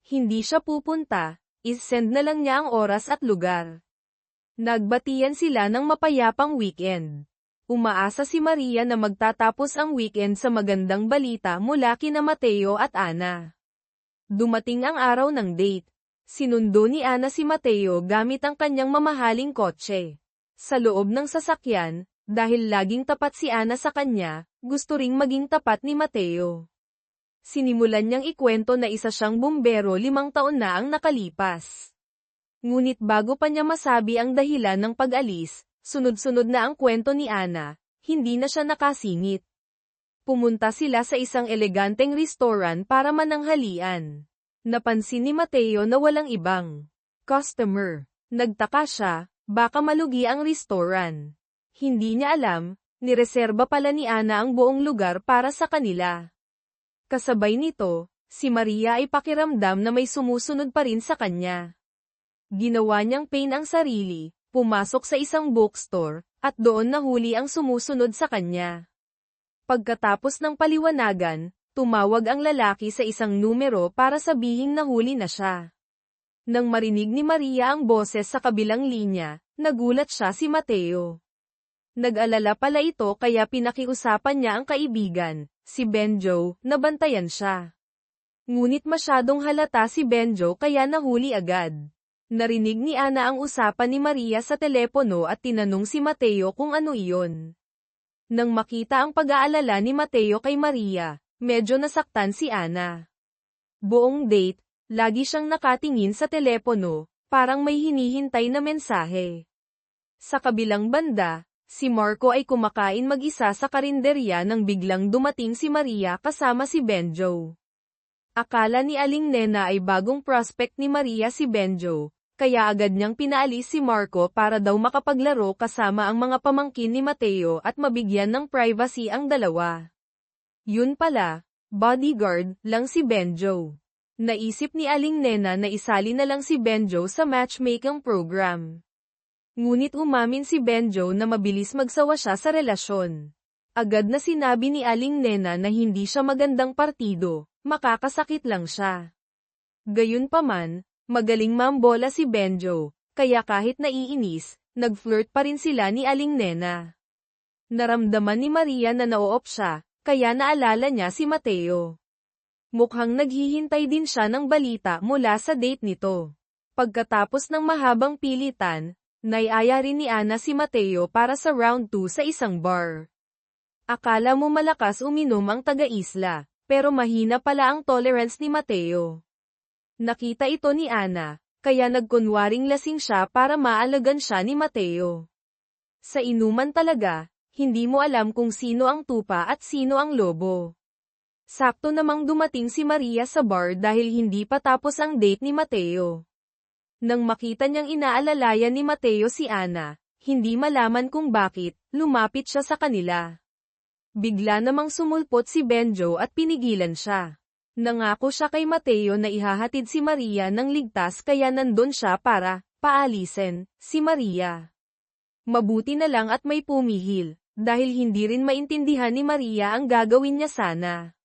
Hindi siya pupunta, is-send na lang niya ang oras at lugar. Nagbatian sila ng mapayapang weekend. Umaasa si Maria na magtatapos ang weekend sa magandang balita mula kina Mateo at Ana. Dumating ang araw ng date. Sinundo ni Ana si Mateo gamit ang kanyang mamahaling kotse. Sa loob ng sasakyan, dahil laging tapat si Ana sa kanya, gusto ring maging tapat ni Mateo. Sinimulan niyang ikwento na isa siyang bumbero 5 taon na ang nakalipas. Ngunit bago pa niya masabi ang dahilan ng pag-alis, sunod-sunod na ang kwento ni Ana, hindi na siya nakasingit. Pumunta sila sa isang eleganteng restaurant para mananghalian. Napansin ni Mateo na walang ibang customer. Nagtaka siya, baka malugi ang restaurant. Hindi niya alam, nireserba pala ni Ana ang buong lugar para sa kanila. Kasabay nito, si Maria ay pakiramdam na may sumusunod pa rin sa kanya. Ginawa niyang pain ang sarili, pumasok sa isang bookstore, at doon nahuli ang sumusunod sa kanya. Pagkatapos ng paliwanagan, tumawag ang lalaki sa isang numero para sabihing nahuli na siya. Nang marinig ni Maria ang boses sa kabilang linya, nagulat siya si Mateo. Nag-alala pala ito kaya pinakiusapan niya ang kaibigan, si Benjo, na bantayan siya. Ngunit masyadong halata si Benjo kaya nahuli agad. Narinig ni Ana ang usapan ni Maria sa telepono at tinanong si Mateo kung ano iyon. Nang makita ang pag-aalala ni Mateo kay Maria, medyo nasaktan si Ana. Buong date, lagi siyang nakatingin sa telepono, parang may hinihintay na mensahe. Sa kabilang banda, si Marco ay kumakain mag-isa sa karinderya nang biglang dumating si Maria kasama si Benjo. Akala ni Aling Nena ay bagong prospect ni Maria si Benjo, kaya agad niyang pinaalis si Marco para daw makapaglaro kasama ang mga pamangkin ni Mateo at mabigyan ng privacy ang dalawa. Yun pala, bodyguard lang si Benjo. Naisip ni Aling Nena na isali na lang si Benjo sa matchmaking program. Ngunit umamin si Benjo na mabilis magsawa siya sa relasyon. Agad na sinabi ni Aling Nena na hindi siya magandang partido, makakasakit lang siya. Gayunpaman, magaling mambola si Benjo, kaya kahit naiinis, nag-flirt pa rin sila ni Aling Nena. Naramdaman ni Maria na na-oop siya, kaya naalala niya si Mateo. Mukhang naghihintay din siya ng balita mula sa date nito. Pagkatapos ng mahabang pilitan, naiaya rin ni Ana si Mateo para sa round 2 sa isang bar. Akala mo malakas uminom ang taga-isla, pero mahina pala ang tolerance ni Mateo. Nakita ito ni Ana, kaya nagkunwaring lasing siya para maalagan siya ni Mateo. Sa inuman talaga, hindi mo alam kung sino ang tupa at sino ang lobo. Sakto namang dumating si Maria sa bar dahil hindi pa tapos ang date ni Mateo. Nang makita niyang inaalalayan ni Mateo si Ana, hindi malaman kung bakit, lumapit siya sa kanila. Bigla namang sumulpot si Benjo at pinigilan siya. Nangako siya kay Mateo na ihahatid si Maria ng ligtas kaya nandun siya para paalisin si Maria. Mabuti na lang at may pumihil, dahil hindi rin maintindihan ni Maria ang gagawin niya sana.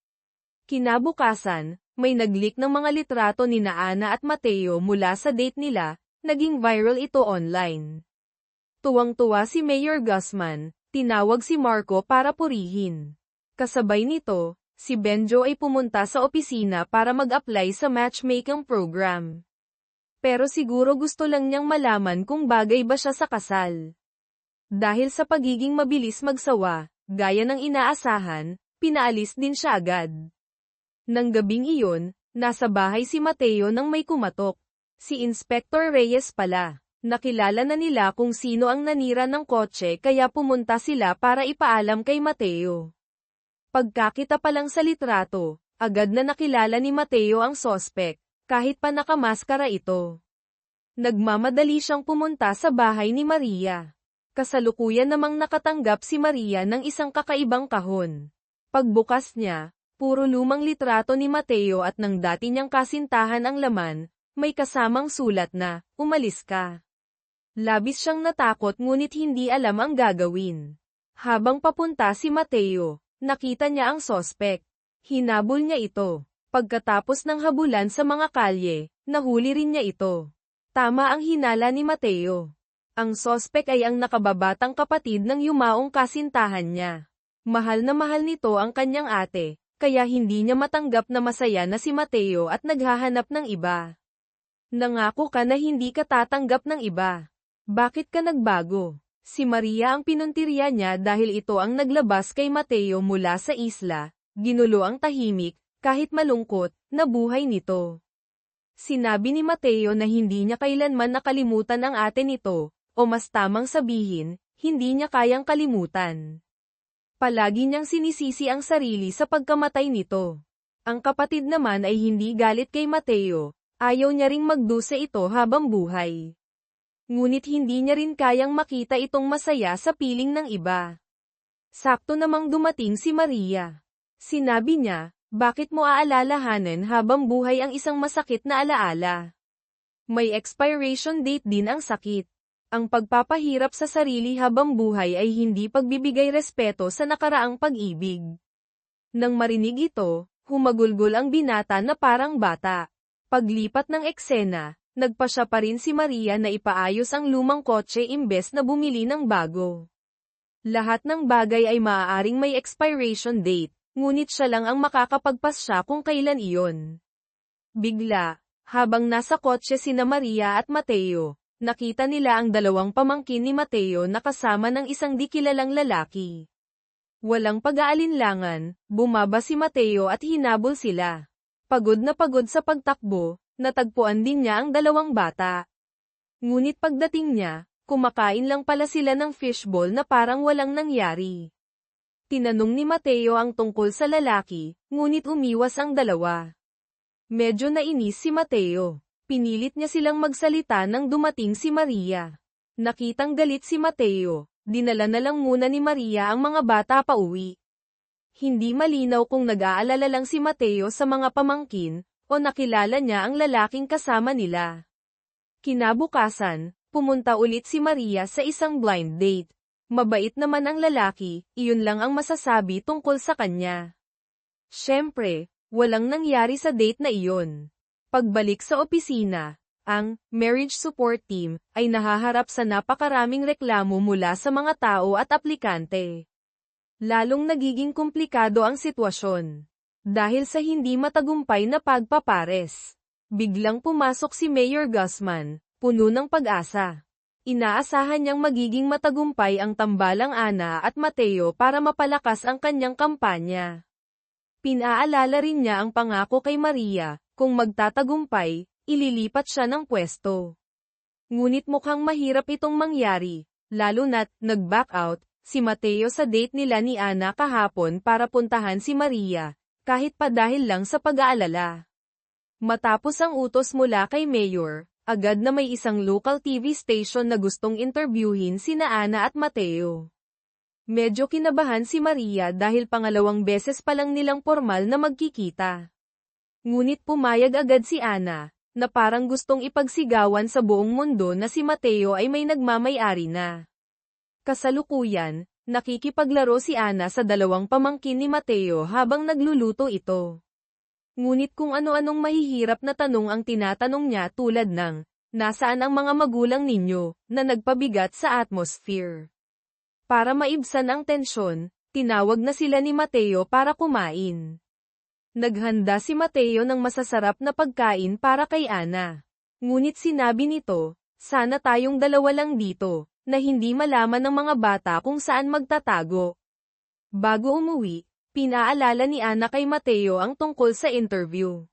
Kinabukasan, may nag-leak ng mga litrato ni Ana at Mateo mula sa date nila, naging viral ito online. Tuwang-tuwa si Mayor Guzman, tinawag si Marco para purihin. Kasabay nito, si Benjo ay pumunta sa opisina para mag-apply sa matchmaking program. Pero siguro gusto lang niyang malaman kung bagay ba siya sa kasal. Dahil sa pagiging mabilis magsawa, gaya ng inaasahan, pinaalis din siya agad. Nang gabing iyon, nasa bahay si Mateo nang may kumatok. Si Inspector Reyes pala. Nakilala na nila kung sino ang nanira ng kotse kaya pumunta sila para ipaalam kay Mateo. Pagkakita pa lang sa litrato, agad na nakilala ni Mateo ang sospek, kahit pa nakamaskara ito. Nagmamadali siyang pumunta sa bahay ni Maria. Kasalukuyan namang nakatanggap si Maria ng isang kakaibang kahon. Pagbukas niya, puro lumang litrato ni Mateo at ng dati niyang kasintahan ang laman, may kasamang sulat na, "Umalis ka." Labis siyang natakot ngunit hindi alam ang gagawin. Habang papunta si Mateo, nakita niya ang sospek. Hinabol niya ito. Pagkatapos ng habulan sa mga kalye, nahuli rin niya ito. Tama ang hinala ni Mateo. Ang sospek ay ang nakababatang kapatid ng yumaong kasintahan niya. Mahal na mahal nito ang kanyang ate, kaya hindi niya matanggap na masaya na si Mateo at naghahanap ng iba. Nangako ka na hindi ka tatanggap ng iba. Bakit ka nagbago? Si Maria ang pinuntirya niya dahil ito ang naglabas kay Mateo mula sa isla, ginulo ang tahimik, kahit malungkot, na buhay nito. Sinabi ni Mateo na hindi niya kailanman nakalimutan ang ate nito, o mas tamang sabihin, hindi niya kayang kalimutan. Palagi niyang sinisisi ang sarili sa pagkamatay nito. Ang kapatid naman ay hindi galit kay Mateo, ayaw niya ring magdusa ito habang buhay. Ngunit hindi niya rin kayang makita itong masaya sa piling ng iba. Sakto namang dumating si Maria. Sinabi niya, "Bakit mo aalalahanin habang buhay ang isang masakit na alaala? May expiration date din ang sakit. Ang pagpapahirap sa sarili habang buhay ay hindi pagbibigay respeto sa nakaraang pag-ibig." Nang marinig ito, humagulgol ang binata na parang bata. Paglipat ng eksena, Nagpasya pa rin si Maria na ipaayos ang lumang kotse imbes na bumili ng bago. Lahat ng bagay ay maaaring may expiration date, ngunit siya lang ang makakapagpasya kung kailan iyon. Bigla, habang nasa kotse sina Maria at Mateo, nakita nila ang dalawang pamangkin ni Mateo na kasama ng isang di kilalang lalaki. Walang pag-aalinlangan, bumaba si Mateo at hinabol sila. Pagod na pagod sa pagtakbo, natagpuan din niya ang dalawang bata. Ngunit pagdating niya, kumakain lang pala sila ng fishball na parang walang nangyari. Tinanong ni Mateo ang tungkol sa lalaki, ngunit umiwas ang dalawa. Medyo nainis si Mateo. Pinilit niya silang magsalita nang dumating si Maria. Nakitang galit si Mateo, dinala na lang muna ni Maria ang mga bata pauwi. Hindi malinaw kung nag-aalala lang si Mateo sa mga pamangkin, o nakilala niya ang lalaking kasama nila. Kinabukasan, pumunta ulit si Maria sa isang blind date. Mabait naman ang lalaki, iyon lang ang masasabi tungkol sa kanya. Siyempre, walang nangyari sa date na iyon. Pagbalik sa opisina, ang marriage support team ay nahaharap sa napakaraming reklamo mula sa mga tao at aplikante. Lalong nagiging komplikado ang sitwasyon. Dahil sa hindi matagumpay na pagpapares. Biglang pumasok si Mayor Guzman, puno ng pag-asa. Inaasahan niyang magiging matagumpay ang tambalang Ana at Mateo para mapalakas ang kanyang kampanya. Pinaalala rin niya ang pangako kay Maria, kung magtatagumpay, ililipat siya ng pwesto. Ngunit mukhang mahirap itong mangyari, lalo na't nag-back out si Mateo sa date nila ni Ana kahapon para puntahan si Maria, kahit pa dahil lang sa pag-aalala. Matapos ang utos mula kay Mayor, agad na may isang local TV station na gustong interviewin sina Ana at Mateo. Medyo kinabahan si Maria dahil pangalawang beses pa lang nilang formal na magkikita. Ngunit pumayag agad si Ana, na parang gustong ipagsigawan sa buong mundo na si Mateo ay may nagmamay-ari na. Kasalukuyan, nakikipaglaro si Ana sa dalawang pamangkin ni Mateo habang nagluluto ito. Ngunit kung ano-anong mahihirap na tanong ang tinatanong niya tulad ng, nasaan ang mga magulang ninyo, na nagpabigat sa atmosphere. Para maibsan ang tensyon, tinawag na sila ni Mateo para kumain. Naghanda si Mateo ng masasarap na pagkain para kay Ana. Ngunit sinabi nito, sana tayong dalawa lang dito, na hindi malaman ng mga bata kung saan magtatago. Bago umuwi, pinaalala ni Ana kay Mateo ang tungkol sa interview.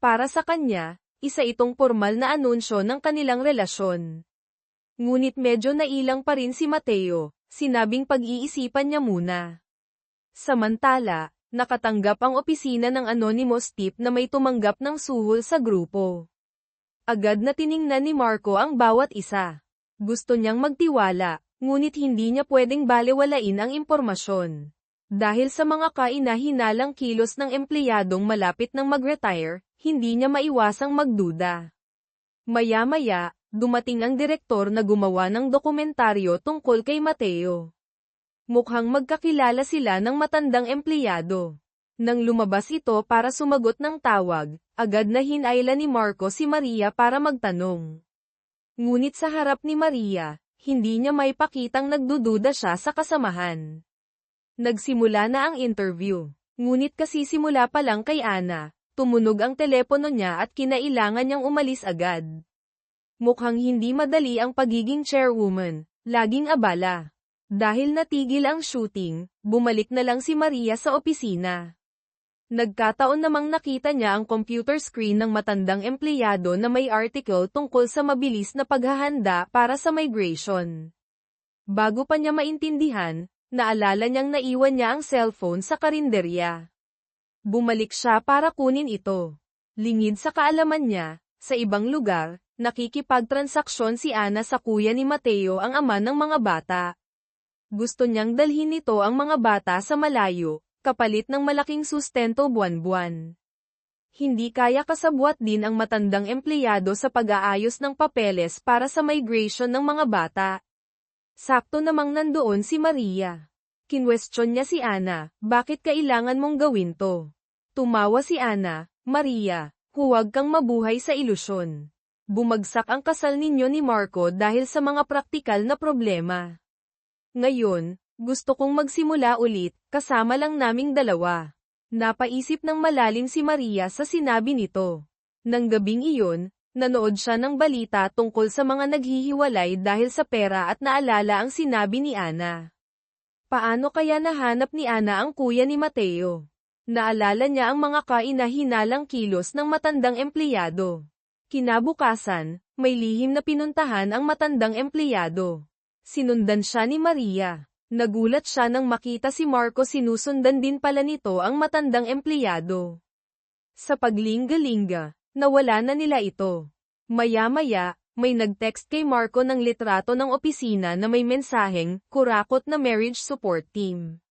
Para sa kanya, isa itong formal na anunsyo ng kanilang relasyon. Ngunit medyo nailang pa rin si Mateo, sinabing pag-iisipan niya muna. Samantala, nakatanggap ang opisina ng anonymous tip na may tumanggap ng suhol sa grupo. Agad na tiningnan ni Marco ang bawat isa. Gusto niyang magtiwala, ngunit hindi niya pwedeng balewalain ang impormasyon. Dahil sa mga kaina-hinalang kilos ng empleyadong malapit ng mag-retire, hindi niya maiwasang magduda. Maya-maya, dumating ang direktor na gumawa ng dokumentaryo tungkol kay Mateo. Mukhang magkakilala sila ng matandang empleyado. Nang lumabas ito para sumagot ng tawag, agad na hinayla ni Marco si Maria para magtanong. Ngunit sa harap ni Maria, hindi niya maipakitang nagdududa siya sa kasamahan. Nagsimula na ang interview. Ngunit kasi simula pa lang kay Ana, tumunog ang telepono niya at kinailangan niyang umalis agad. Mukhang hindi madali ang pagiging chairwoman, laging abala. Dahil natigil ang shooting, bumalik na lang si Maria sa opisina. Nagkataon namang nakita niya ang computer screen ng matandang empleyado na may article tungkol sa mabilis na paghahanda para sa migration. Bago pa niya maintindihan, naalala niyang naiwan niya ang cellphone sa karinderya. Bumalik siya para kunin ito. Lingid sa kaalaman niya, sa ibang lugar, nakikipagtransaksyon si Ana sa kuya ni Mateo ang ama ng mga bata. Gusto niyang dalhin nito ang mga bata sa malayo, kapalit ng malaking sustento buwan-buwan. Hindi kaya kasabwat din ang matandang empleyado sa pag-aayos ng papeles para sa migration ng mga bata. Sakto namang nandoon si Maria. Kinwestiyon niya si Ana, bakit kailangan mong gawin to? Tumawa si Ana, Maria, huwag kang mabuhay sa ilusyon. Bumagsak ang kasal ninyo ni Marco dahil sa mga praktikal na problema. Ngayon, gusto kong magsimula ulit, kasama lang naming dalawa. Napaisip ng malalim si Maria sa sinabi nito. Nang gabing iyon, nanood siya ng balita tungkol sa mga naghihiwalay dahil sa pera at naalala ang sinabi ni Ana. Paano kaya nahanap ni Ana ang kuya ni Mateo? Naalala niya ang mga kaina-hinalang kilos ng matandang empleyado. Kinabukasan, may lihim na pinuntahan ang matandang empleyado. Sinundan siya ni Maria. Nagulat siya nang makita si Marco sinusundan din pala nito ang matandang empleyado. Sa paglingga-lingga, nawala na nila ito. Maya-maya, may nag-text kay Marco ng litrato ng opisina na may mensaheng, kurakot na marriage support team.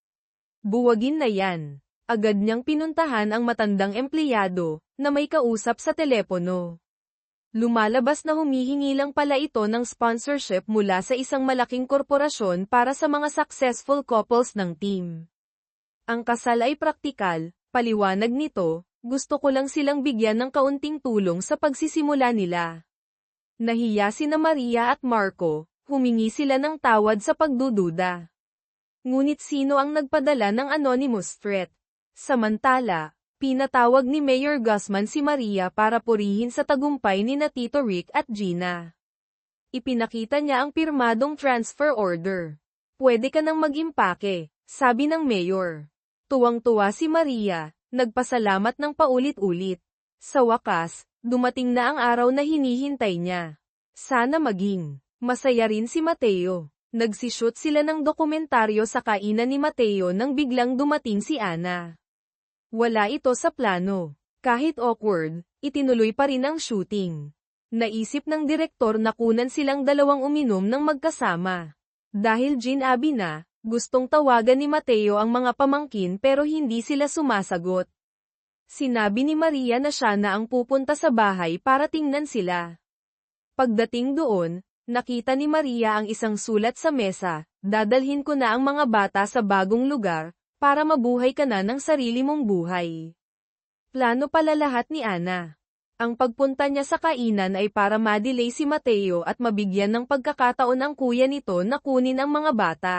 Buwagin na yan. Agad niyang pinuntahan ang matandang empleyado, na may kausap sa telepono. Lumalabas na humihingi lang pala ito ng sponsorship mula sa isang malaking korporasyon para sa mga successful couples ng team. Ang kasal ay praktikal, paliwanag nito, gusto ko lang silang bigyan ng kaunting tulong sa pagsisimula nila. Nahiya sina Maria at Marco, humingi sila ng tawad sa pagdududa. Ngunit sino ang nagpadala ng anonymous threat? Samantala, pinatawag ni Mayor Guzman si Maria para purihin sa tagumpay ni Tito Rick at Gina. Ipinakita niya ang pirmadong transfer order. Pwede ka nang mag-impake, sabi ng mayor. Tuwang-tuwa si Maria, nagpasalamat ng paulit-ulit. Sa wakas, dumating na ang araw na hinihintay niya. Sana maging masaya rin si Mateo. Nagsishoot sila ng dokumentaryo sa kainan ni Mateo nang biglang dumating si Ana. Wala ito sa plano. Kahit awkward, itinuloy pa rin ang shooting. Naisip ng direktor na kunan silang dalawang uminom ng magkasama. Dahil gin-abi na, gustong tawagan ni Mateo ang mga pamangkin pero hindi sila sumasagot. Sinabi ni Maria na siya na ang pupunta sa bahay para tingnan sila. Pagdating doon, nakita ni Maria ang isang sulat sa mesa, dadalhin ko na ang mga bata sa bagong lugar, para mabuhay ka na ng sarili mong buhay. Plano pala lahat ni Ana. Ang pagpunta niya sa kainan ay para ma-delay si Mateo at mabigyan ng pagkakataon ang kuya nito na kunin ang mga bata.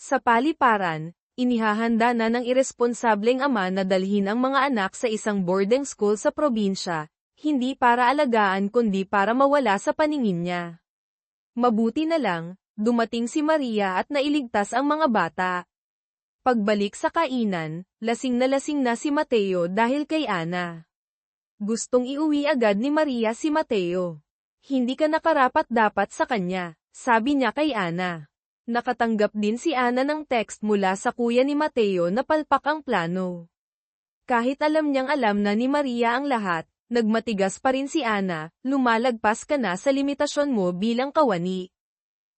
Sa paliparan, inihahanda na ng iresponsableng ama na dalhin ang mga anak sa isang boarding school sa probinsya, hindi para alagaan kundi para mawala sa paningin niya. Mabuti na lang, dumating si Maria at nailigtas ang mga bata. Pagbalik sa kainan, lasing na si Mateo dahil kay Ana. Gustong iuwi agad ni Maria si Mateo. Hindi ka nakarapat-dapat sa kanya, sabi niya kay Ana. Nakatanggap din si Ana ng text mula sa kuya ni Mateo na palpak ang plano. Kahit alam na ni Maria ang lahat, nagmatigas pa rin si Ana, lumalagpas ka na sa limitasyon mo bilang kawani.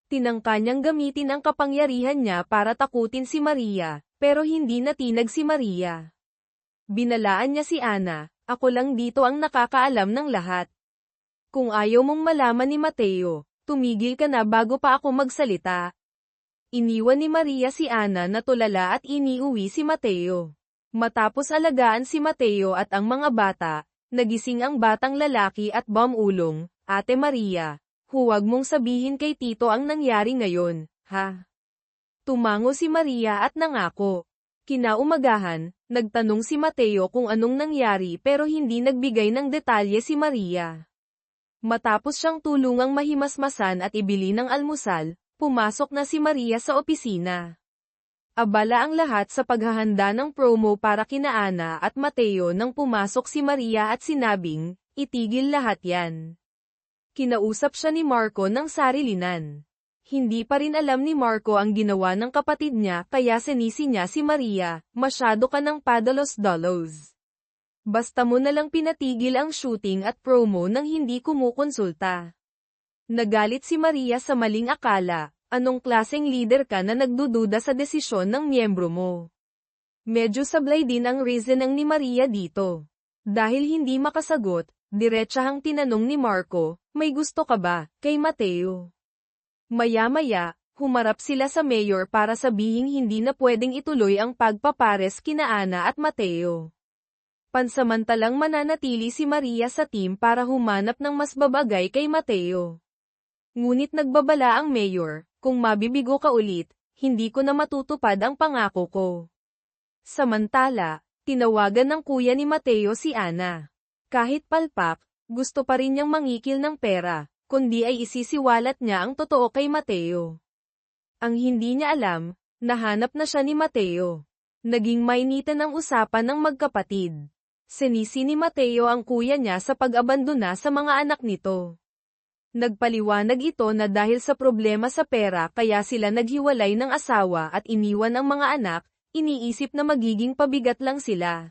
Tinangka niyang gamitin ang kapangyarihan niya para takutin si Maria, pero hindi natinag si Maria. Binalaan niya si Ana, ako lang dito ang nakakaalam ng lahat. Kung ayaw mong malaman ni Mateo, tumigil ka na bago pa ako magsalita. Iniwan ni Maria si Ana na tulala at iniuwi si Mateo. Matapos alagaan si Mateo at ang mga bata, nagising ang batang lalaki at bumulong, Ate Maria. Huwag mong sabihin kay Tito ang nangyari ngayon, ha? Tumango si Maria at nangako. Kinaumagahan, nagtanong si Mateo kung anong nangyari pero hindi nagbigay ng detalye si Maria. Matapos siyang tulungang mahimasmasan at ibili ng almusal, pumasok na si Maria sa opisina. Abala ang lahat sa paghahanda ng promo para kina Ana at Mateo nang pumasok si Maria at sinabing, itigil lahat yan. Kinausap siya ni Marco ng sarilinan. Hindi pa rin alam ni Marco ang ginawa ng kapatid niya kaya sinisi niya si Maria, masyado ka ng padalos-dalos. Basta mo na lang pinatigil ang shooting at promo nang hindi kumukonsulta. Nagalit si Maria sa maling akala, anong klaseng leader ka na nagdududa sa desisyon ng miyembro mo? Medyo sablay din ang reasoning ni Maria dito. Dahil hindi makasagot, diretsahang tinanong ni Marco, may gusto ka ba, kay Mateo? Maya-maya, humarap sila sa mayor para sabihing hindi na pwedeng ituloy ang pagpapares kina Ana at Mateo. Pansamantalang mananatili si Maria sa team para humanap ng mas babagay kay Mateo. Ngunit nagbabala ang mayor, kung mabibigo ka ulit, hindi ko na matutupad ang pangako ko. Samantala, tinawagan ng kuya ni Mateo si Ana. Kahit palpak, gusto pa rin niyang mangikil ng pera, kundi ay isisiwalat niya ang totoo kay Mateo. Ang hindi niya alam, nahanap na siya ni Mateo. Naging mainitan ang usapan ng magkapatid. Sinisi ni Mateo ang kuya niya sa pag-abandona sa mga anak nito. Nagpaliwanag ito na dahil sa problema sa pera kaya sila naghiwalay ng asawa at iniwan ang mga anak, iniisip na magiging pabigat lang sila.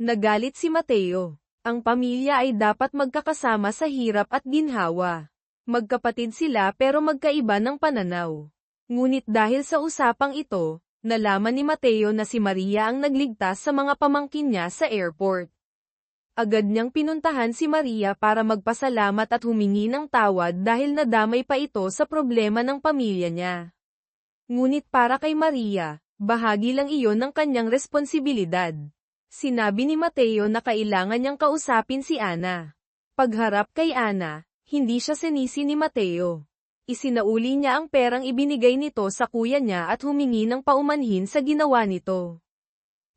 Nagalit si Mateo. Ang pamilya ay dapat magkakasama sa hirap at ginhawa. Magkapatid sila pero magkaiba ng pananaw. Ngunit dahil sa usapang ito, nalaman ni Mateo na si Maria ang nagligtas sa mga pamangkin niya sa airport. Agad niyang pinuntahan si Maria para magpasalamat at humingi ng tawad dahil nadamay pa ito sa problema ng pamilya niya. Ngunit para kay Maria, bahagi lang iyon ng kanyang responsibilidad. Sinabi ni Mateo na kailangan niyang kausapin si Ana. Pagharap kay Ana, hindi siya sinisi ni Mateo. Isinauli niya ang perang ibinigay nito sa kuya niya at humingi ng paumanhin sa ginawa nito.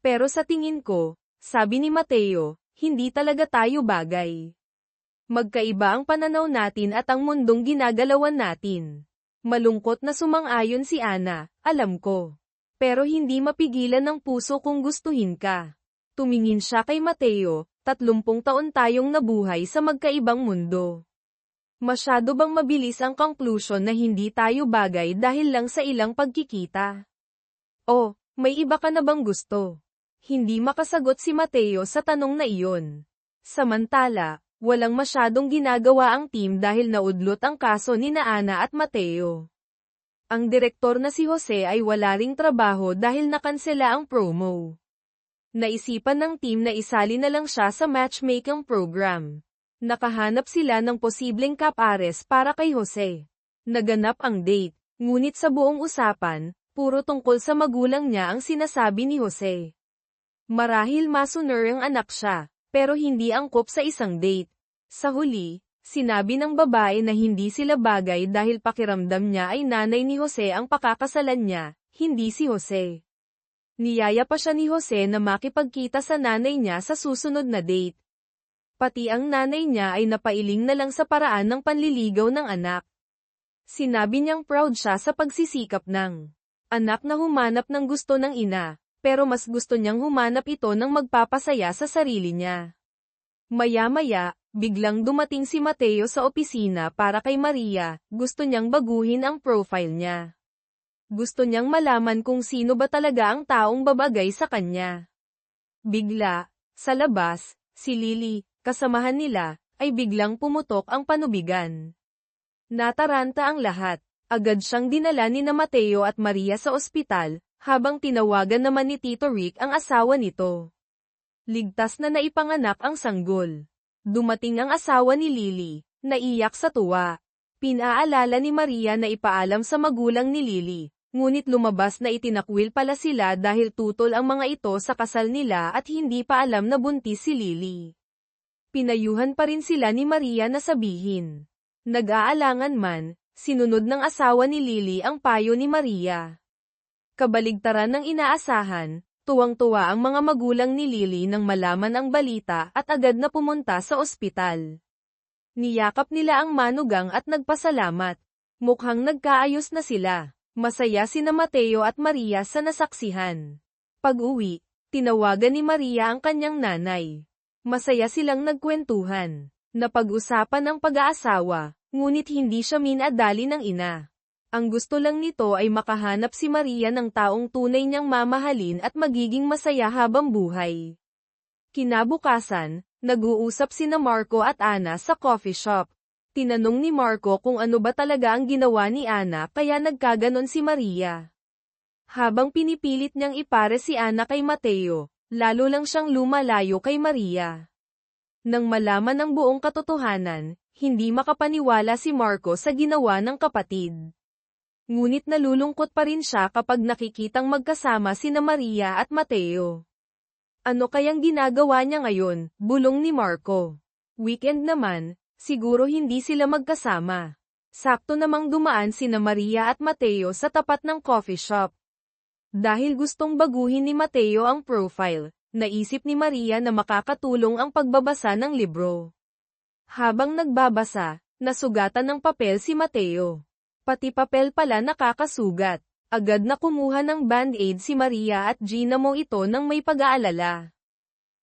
Pero sa tingin ko, sabi ni Mateo, hindi talaga tayo bagay. Magkaiba ang pananaw natin at ang mundong ginagalawan natin. Malungkot na sumang-ayon si Ana, alam ko. Pero hindi mapigilan ng puso kung gustuhin ka. Tumingin siya kay Mateo, 30 taon tayong nabuhay sa magkaibang mundo. Masyado bang mabilis ang conclusion na hindi tayo bagay dahil lang sa ilang pagkikita? O, may iba ka na bang gusto? Hindi makasagot si Mateo sa tanong na iyon. Samantala, walang masyadong ginagawa ang team dahil naudlot ang kaso ni Ana at Mateo. Ang direktor na si Jose ay wala ring trabaho dahil nakansela ang promo. Naisipan ng team na isali na lang siya sa matchmaking program. Nakahanap sila ng posibleng kapares para kay Jose. Naganap ang date, ngunit sa buong usapan, puro tungkol sa magulang niya ang sinasabi ni Jose. Marahil masuner ang anak siya, pero hindi angkop sa isang date. Sa huli, sinabi ng babae na hindi sila bagay dahil pakiramdam niya ay nanay ni Jose ang pakakasalan niya, hindi si Jose. Niyaya pa siya ni Jose na makipagkita sa nanay niya sa susunod na date. Pati ang nanay niya ay napailing na lang sa paraan ng panliligaw ng anak. Sinabi niyang proud siya sa pagsisikap ng anak na humanap ng gusto ng ina, pero mas gusto niyang humanap ito ng magpapasaya sa sarili niya. Maya-maya, biglang dumating si Mateo sa opisina para kay Maria, gusto niyang baguhin ang profile niya. Gusto niyang malaman kung sino ba talaga ang taong babagay sa kanya. Bigla, sa labas, si Lily, kasamahan nila, ay biglang pumutok ang panubigan. Nataranta ang lahat. Agad siyang dinala ni na Mateo at Maria sa ospital, habang tinawagan naman ni Tito Rick ang asawa nito. Ligtas na naipanganak ang sanggol. Dumating ang asawa ni Lily, naiyak sa tuwa. Pinaalala ni Maria na ipaalam sa magulang ni Lily, ngunit lumabas na itinakwil pala sila dahil tutol ang mga ito sa kasal nila at hindi pa alam na buntis si Lily. Pinayuhan pa rin sila ni Maria na sabihin. Nag-aalangan man, sinunod ng asawa ni Lily ang payo ni Maria. Kabaligtaran ng inaasahan, tuwang-tuwa ang mga magulang ni Lily nang malaman ang balita at agad na pumunta sa ospital. Niyakap nila ang manugang at nagpasalamat. Mukhang nagkaayos na sila. Masaya sina Mateo at Maria sa nasaksihan. Pag-uwi, tinawagan ni Maria ang kanyang nanay. Masaya silang nagkwentuhan. Napag-usapan ang pag-aasawa, ngunit hindi siya minadali ng ina. Ang gusto lang nito ay makahanap si Maria ng taong tunay niyang mamahalin at magiging masaya habang buhay. Kinabukasan, nag-uusap sina Marco at Ana sa coffee shop. Tinanong ni Marco kung ano ba talaga ang ginawa ni Ana kaya nagkaganon si Maria. Habang pinipilit niyang ipare si Ana kay Mateo, lalo lang siyang lumalayo kay Maria. Nang malaman ang buong katotohanan, hindi makapaniwala si Marco sa ginawa ng kapatid. Ngunit nalulungkot pa rin siya kapag nakikitang magkasama sina Maria at Mateo. Ano kayang ginagawa niya ngayon, bulong ni Marco. Weekend naman, siguro hindi sila magkasama. Sakto namang dumaan sina Maria at Mateo sa tapat ng coffee shop. Dahil gustong baguhin ni Mateo ang profile, naisip ni Maria na makakatulong ang pagbabasa ng libro. Habang nagbabasa, nasugatan ng papel si Mateo. Pati papel pala nakakasugat. Agad na kumuha ng band-aid si Maria at ginamo ito ng may pag-aalala.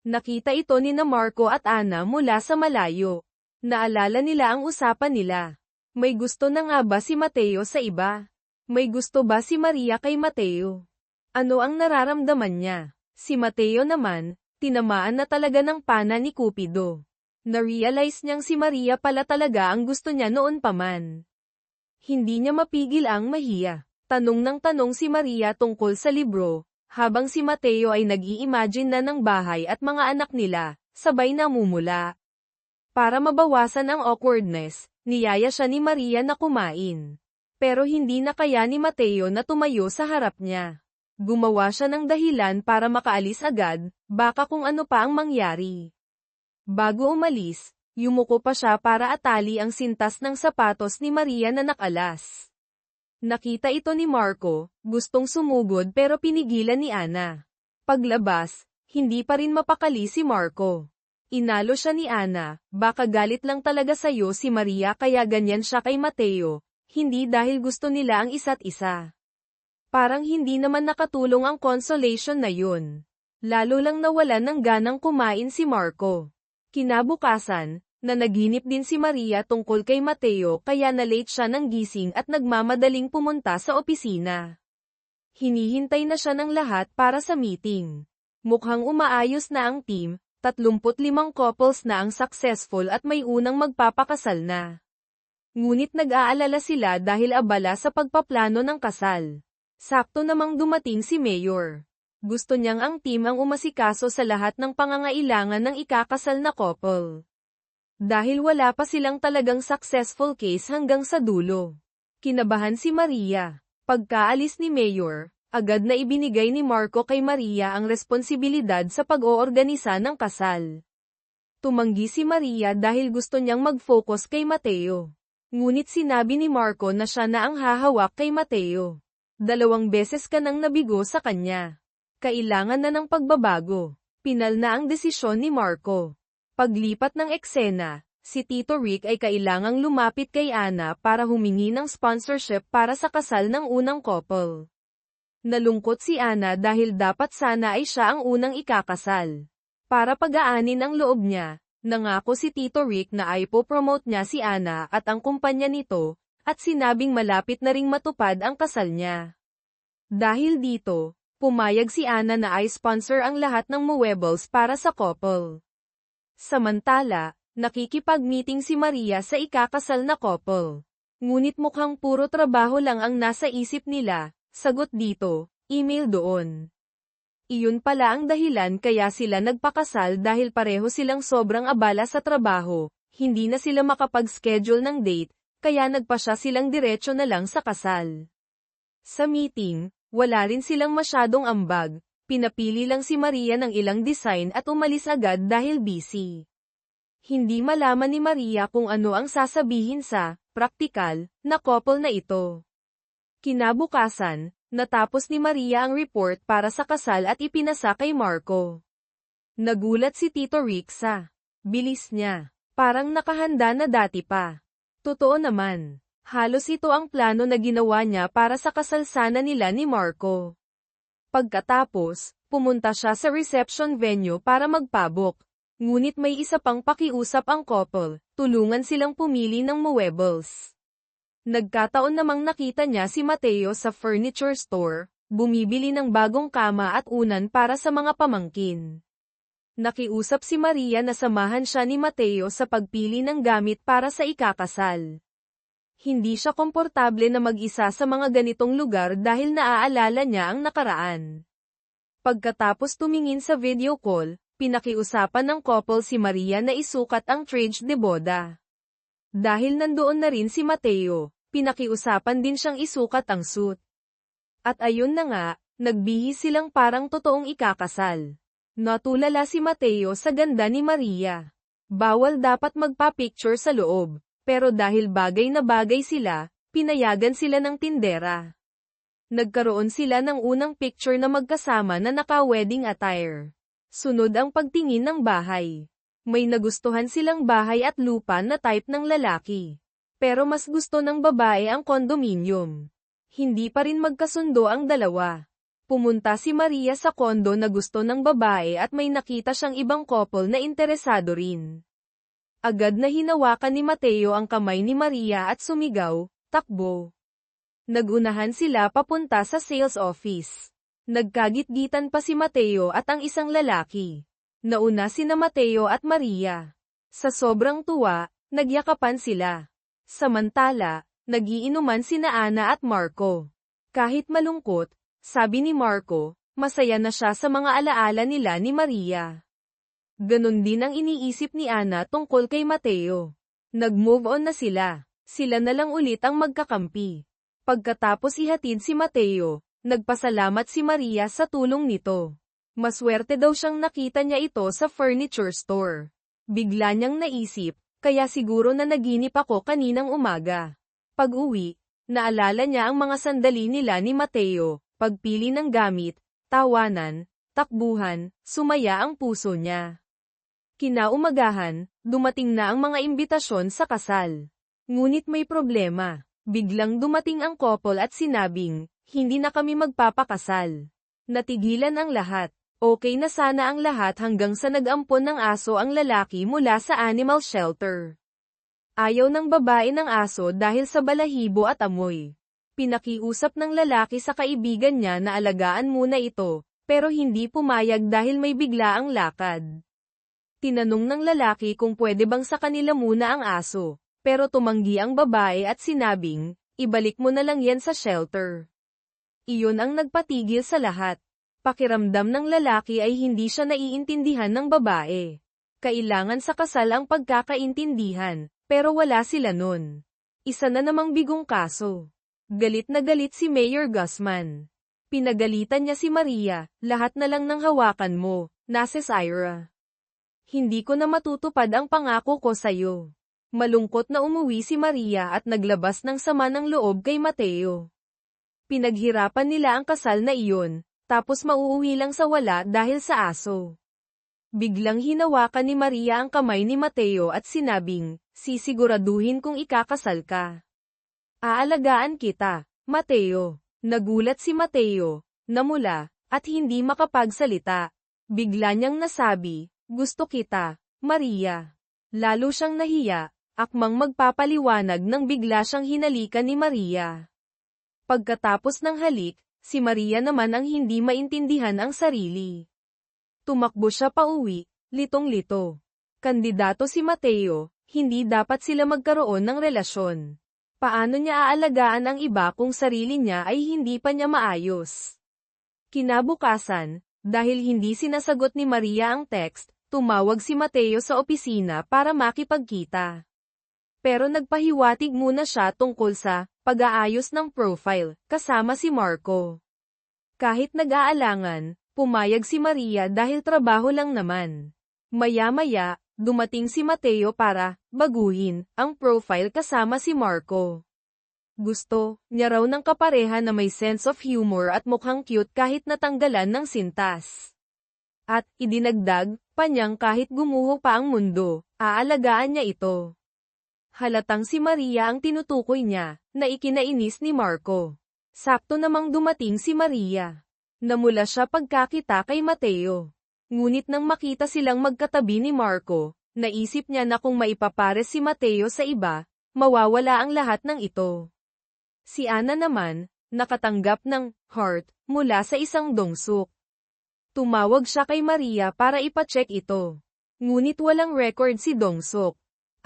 Nakita ito ni na Marco at Ana mula sa malayo. Naalala nila ang usapan nila. May gusto na nga ba si Mateo sa iba? May gusto ba si Maria kay Mateo? Ano ang nararamdaman niya? Si Mateo naman, tinamaan na talaga ng pana ni Cupido. Na-realize niyang si Maria pala talaga ang gusto niya noon pa man. Hindi niya mapigil ang mahiya. Tanong ng tanong si Maria tungkol sa libro, habang si Mateo ay nag-i-imagine na ng bahay at mga anak nila, sabay namumula. Para mabawasan ang awkwardness, niyaya siya ni Maria na kumain. Pero hindi na kaya ni Mateo na tumayo sa harap niya. Gumawa siya ng dahilan para makaalis agad, baka kung ano pa ang mangyari. Bago umalis, yumuko pa siya para atali ang sintas ng sapatos ni Maria na nakalas. Nakita ito ni Marco, gustong sumugod pero pinigilan ni Ana. Paglabas, hindi pa rin mapakali si Marco. Inalo siya ni Ana, baka galit lang talaga sa'yo si Maria kaya ganyan siya kay Mateo, hindi dahil gusto nila ang isa't isa. Parang hindi naman nakatulong ang consolation na yun. Lalo lang nawalan ng ganang kumain si Marco. Kinabukasan, nanaginip din si Maria tungkol kay Mateo kaya na-late siya ng gising at nagmamadaling pumunta sa opisina. Hinihintay na siya ng lahat para sa meeting. Mukhang umaayos na ang team, 35 couples na ang successful at may unang magpapakasal na. Ngunit nag-aalala sila dahil abala sa pagpaplano ng kasal. Sakto namang dumating si Mayor. Gusto niyang ang team ang umasikaso sa lahat ng pangangailangan ng ikakasal na couple. Dahil wala pa silang talagang successful case hanggang sa dulo. Kinabahan si Maria. Pagkaalis ni Mayor, agad na ibinigay ni Marco kay Maria ang responsibilidad sa pag-oorganisa ng kasal. Tumanggi si Maria dahil gusto niyang mag-focus kay Mateo. Ngunit sinabi ni Marco na siya na ang hahawak kay Mateo. 2 beses ka nang nabigo sa kanya. Kailangan na ng pagbabago. Pinal na ang desisyon ni Marco. Paglipat ng eksena, si Tito Rick ay kailangang lumapit kay Ana para humingi ng sponsorship para sa kasal ng unang couple. Nalungkot si Ana dahil dapat sana ay siya ang unang ikakasal. Para pagaanin ang loob niya, nangako si Tito Rick na ay po-promote niya si Ana at ang kumpanya nito, at sinabing malapit na ring matupad ang kasal niya. Dahil dito, pumayag si Ana na ay sponsor ang lahat ng muebles para sa couple. Samantala, nakikipag-meeting si Maria sa ikakasal na couple. Ngunit mukhang puro trabaho lang ang nasa isip nila, sagot dito, email doon. Iyon pala ang dahilan kaya sila nagpakasal dahil pareho silang sobrang abala sa trabaho, hindi na sila makapag-schedule ng date, kaya nagpasya silang diretso na lang sa kasal. Sa meeting, wala rin silang masyadong ambag. Pinapili lang si Maria ng ilang design at umalis agad dahil busy. Hindi malaman ni Maria kung ano ang sasabihin sa praktikal na couple na ito. Kinabukasan, natapos ni Maria ang report para sa kasal at ipinasa kay Marco. Nagulat si Tito Rick sa bilis niya. Parang nakahanda na dati pa. Totoo naman. Halos ito ang plano na ginawa niya para sa kasal sana nila ni Marco. Pagkatapos, pumunta siya sa reception venue para magpabok. Ngunit may isa pang pakiusap ang couple, tulungan silang pumili ng muebles. Nagkataon namang nakita niya si Mateo sa furniture store, bumibili ng bagong kama at unan para sa mga pamangkin. Nakiusap si Maria na samahan siya ni Mateo sa pagpili ng gamit para sa ikakasal. Hindi siya komportable na mag-isa sa mga ganitong lugar dahil naaalala niya ang nakaraan. Pagkatapos tumingin sa video call, pinakiusapan ng couple si Maria na isukat ang traje de boda. Dahil nandoon na rin si Mateo, pinakiusapan din siyang isukat ang suit. At ayun na nga, nagbihis silang parang totoong ikakasal. Natulala si Mateo sa ganda ni Maria. Bawal dapat magpa-picture sa loob, pero dahil bagay na bagay sila, pinayagan sila ng tindera. Nagkaroon sila ng unang picture na magkasama na naka-wedding attire. Sunod ang pagtingin ng bahay. May nagustuhan silang bahay at lupa na type ng lalaki. Pero mas gusto ng babae ang condominium. Hindi pa rin magkasundo ang dalawa. Pumunta si Maria sa kondo na gusto ng babae at may nakita siyang ibang couple na interesado rin. Agad na hinawakan ni Mateo ang kamay ni Maria at sumigaw, "Takbo!" Nagunahan sila papunta sa sales office. Nagkagitgitan pa si Mateo at ang isang lalaki. Nauna sina Mateo at Maria. Sa sobrang tuwa, nagyakapan sila. Samantala, nagiinuman sina Ana at Marco. Kahit malungkot, sabi ni Marco, masaya na siya sa mga alaala nila ni Maria. Ganon din ang iniisip ni Ana tungkol kay Mateo. Nag-move on na sila. Sila na lang ulit ang magkakampi. Pagkatapos ihatid si Mateo, nagpasalamat si Maria sa tulong nito. Maswerte daw siyang nakita niya ito sa furniture store. Bigla niyang naisip, kaya siguro na naginip ako kaninang umaga. Pag-uwi, naalala niya ang mga sandali nila ni Mateo, pagpili ng gamit, tawanan, takbuhan, sumaya ang puso niya. Kinaumagahan, dumating na ang mga imbitasyon sa kasal. Ngunit may problema. Biglang dumating ang couple at sinabing, hindi na kami magpapakasal. Natigilan ang lahat. Okay na sana ang lahat hanggang sa nag-ampon ng aso ang lalaki mula sa animal shelter. Ayaw ng babae ng aso dahil sa balahibo at amoy. Pinakiusap ng lalaki sa kaibigan niya na alagaan muna ito, pero hindi pumayag dahil may bigla ang lakad. Tinanong ng lalaki kung pwede bang sa kanila muna ang aso. Pero tumanggi ang babae at sinabing, ibalik mo na lang yan sa shelter. Iyon ang nagpatigil sa lahat. Pakiramdam ng lalaki ay hindi siya naiintindihan ng babae. Kailangan sa kasal ang pagkakaintindihan, pero wala sila nun. Isa na namang bigong kaso. Galit na galit si Mayor Guzman. Pinagalitan niya si Maria, lahat na lang ng hawakan mo, nasa Ira. Hindi ko na matutupad ang pangako ko sa'yo. Malungkot na umuwi si Maria at naglabas ng sama ng loob kay Mateo. Pinaghirapan nila ang kasal na iyon, tapos mauuwi lang sa wala dahil sa aso. Biglang hinawakan ni Maria ang kamay ni Mateo at sinabing, sisiguraduhin kung ikakasal ka. Aalagaan kita, Mateo. Nagulat si Mateo, namula, at hindi makapagsalita. Bigla niyang nasabi, gusto kita, Maria. Lalo siyang nahiya. Akmang magpapaliwanag nang bigla siyang hinalikan ni Maria. Pagkatapos ng halik, si Maria naman ang hindi maintindihan ang sarili. Tumakbo siya pauwi, litong-lito. Kandidato si Mateo, hindi dapat sila magkaroon ng relasyon. Paano niya aalagaan ang iba kung sarili niya ay hindi pa niya maayos? Kinabukasan, dahil hindi sinasagot ni Maria ang text, tumawag si Mateo sa opisina para makipagkita. Pero nagpahiwatig muna siya tungkol sa pag-aayos ng profile, kasama si Marco. Kahit nag-aalangan, pumayag si Maria dahil trabaho lang naman. Maya-maya, dumating si Mateo para baguhin ang profile kasama si Marco. Gusto niya raw ng kapareha na may sense of humor at mukhang cute kahit natanggalan ng sintas. At idinagdag pa niyang kahit gumuho pa ang mundo, aalagaan niya ito. Halatang si Maria ang tinutukoy niya, na ikinainis ni Marco. Sakto namang dumating si Maria. Namula siya pagkakita kay Mateo. Ngunit nang makita silang magkatabi ni Marco, naisip niya na kung maipapares si Mateo sa iba, mawawala ang lahat ng ito. Si Ana naman, nakatanggap ng heart mula sa isang dongsuk. Tumawag siya kay Maria para ipacheck ito. Ngunit walang record si dongsuk.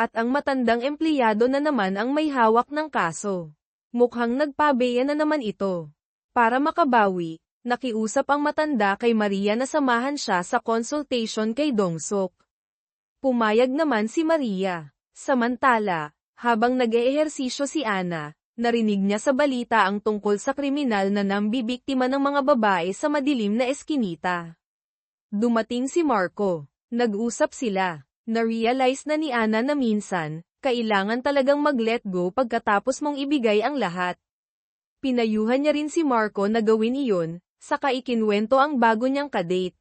At ang matandang empleyado na naman ang may hawak ng kaso. Mukhang nagpabeya na naman ito. Para makabawi, nakiusap ang matanda kay Maria na samahan siya sa consultation kay Dongsuk. Pumayag naman si Maria. Samantala, habang nag-eehersisyo si Ana, narinig niya sa balita ang tungkol sa kriminal na nambibiktima ng mga babae sa madilim na eskinita. Dumating si Marco. Nag-usap sila. Na-realize na ni Ana na minsan, kailangan talagang mag-let go pagkatapos mong ibigay ang lahat. Pinayuhan niya rin si Marco na gawin iyon, saka ikinwento ang bago niyang kadate.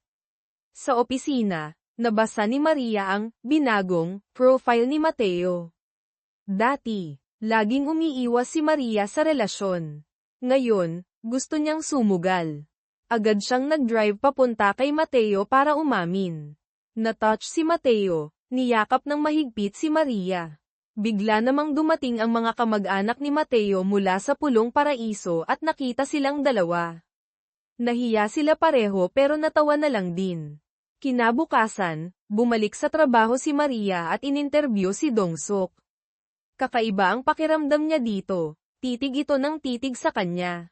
Sa opisina, nabasa ni Maria ang binagong profile ni Mateo. Dati, laging umiiwas si Maria sa relasyon. Ngayon, gusto niyang sumugal. Agad siyang nag-drive papunta kay Mateo para umamin. Na-touch si Mateo, niyakap ng mahigpit si Maria. Bigla namang dumating ang mga kamag-anak ni Mateo mula sa Pulong Paraiso at nakita silang dalawa. Nahiya sila pareho pero natawa na lang din. Kinabukasan, bumalik sa trabaho si Maria at ininterview si Dongsuk. Kakaiba ang pakiramdam niya dito, titig ito ng titig sa kanya.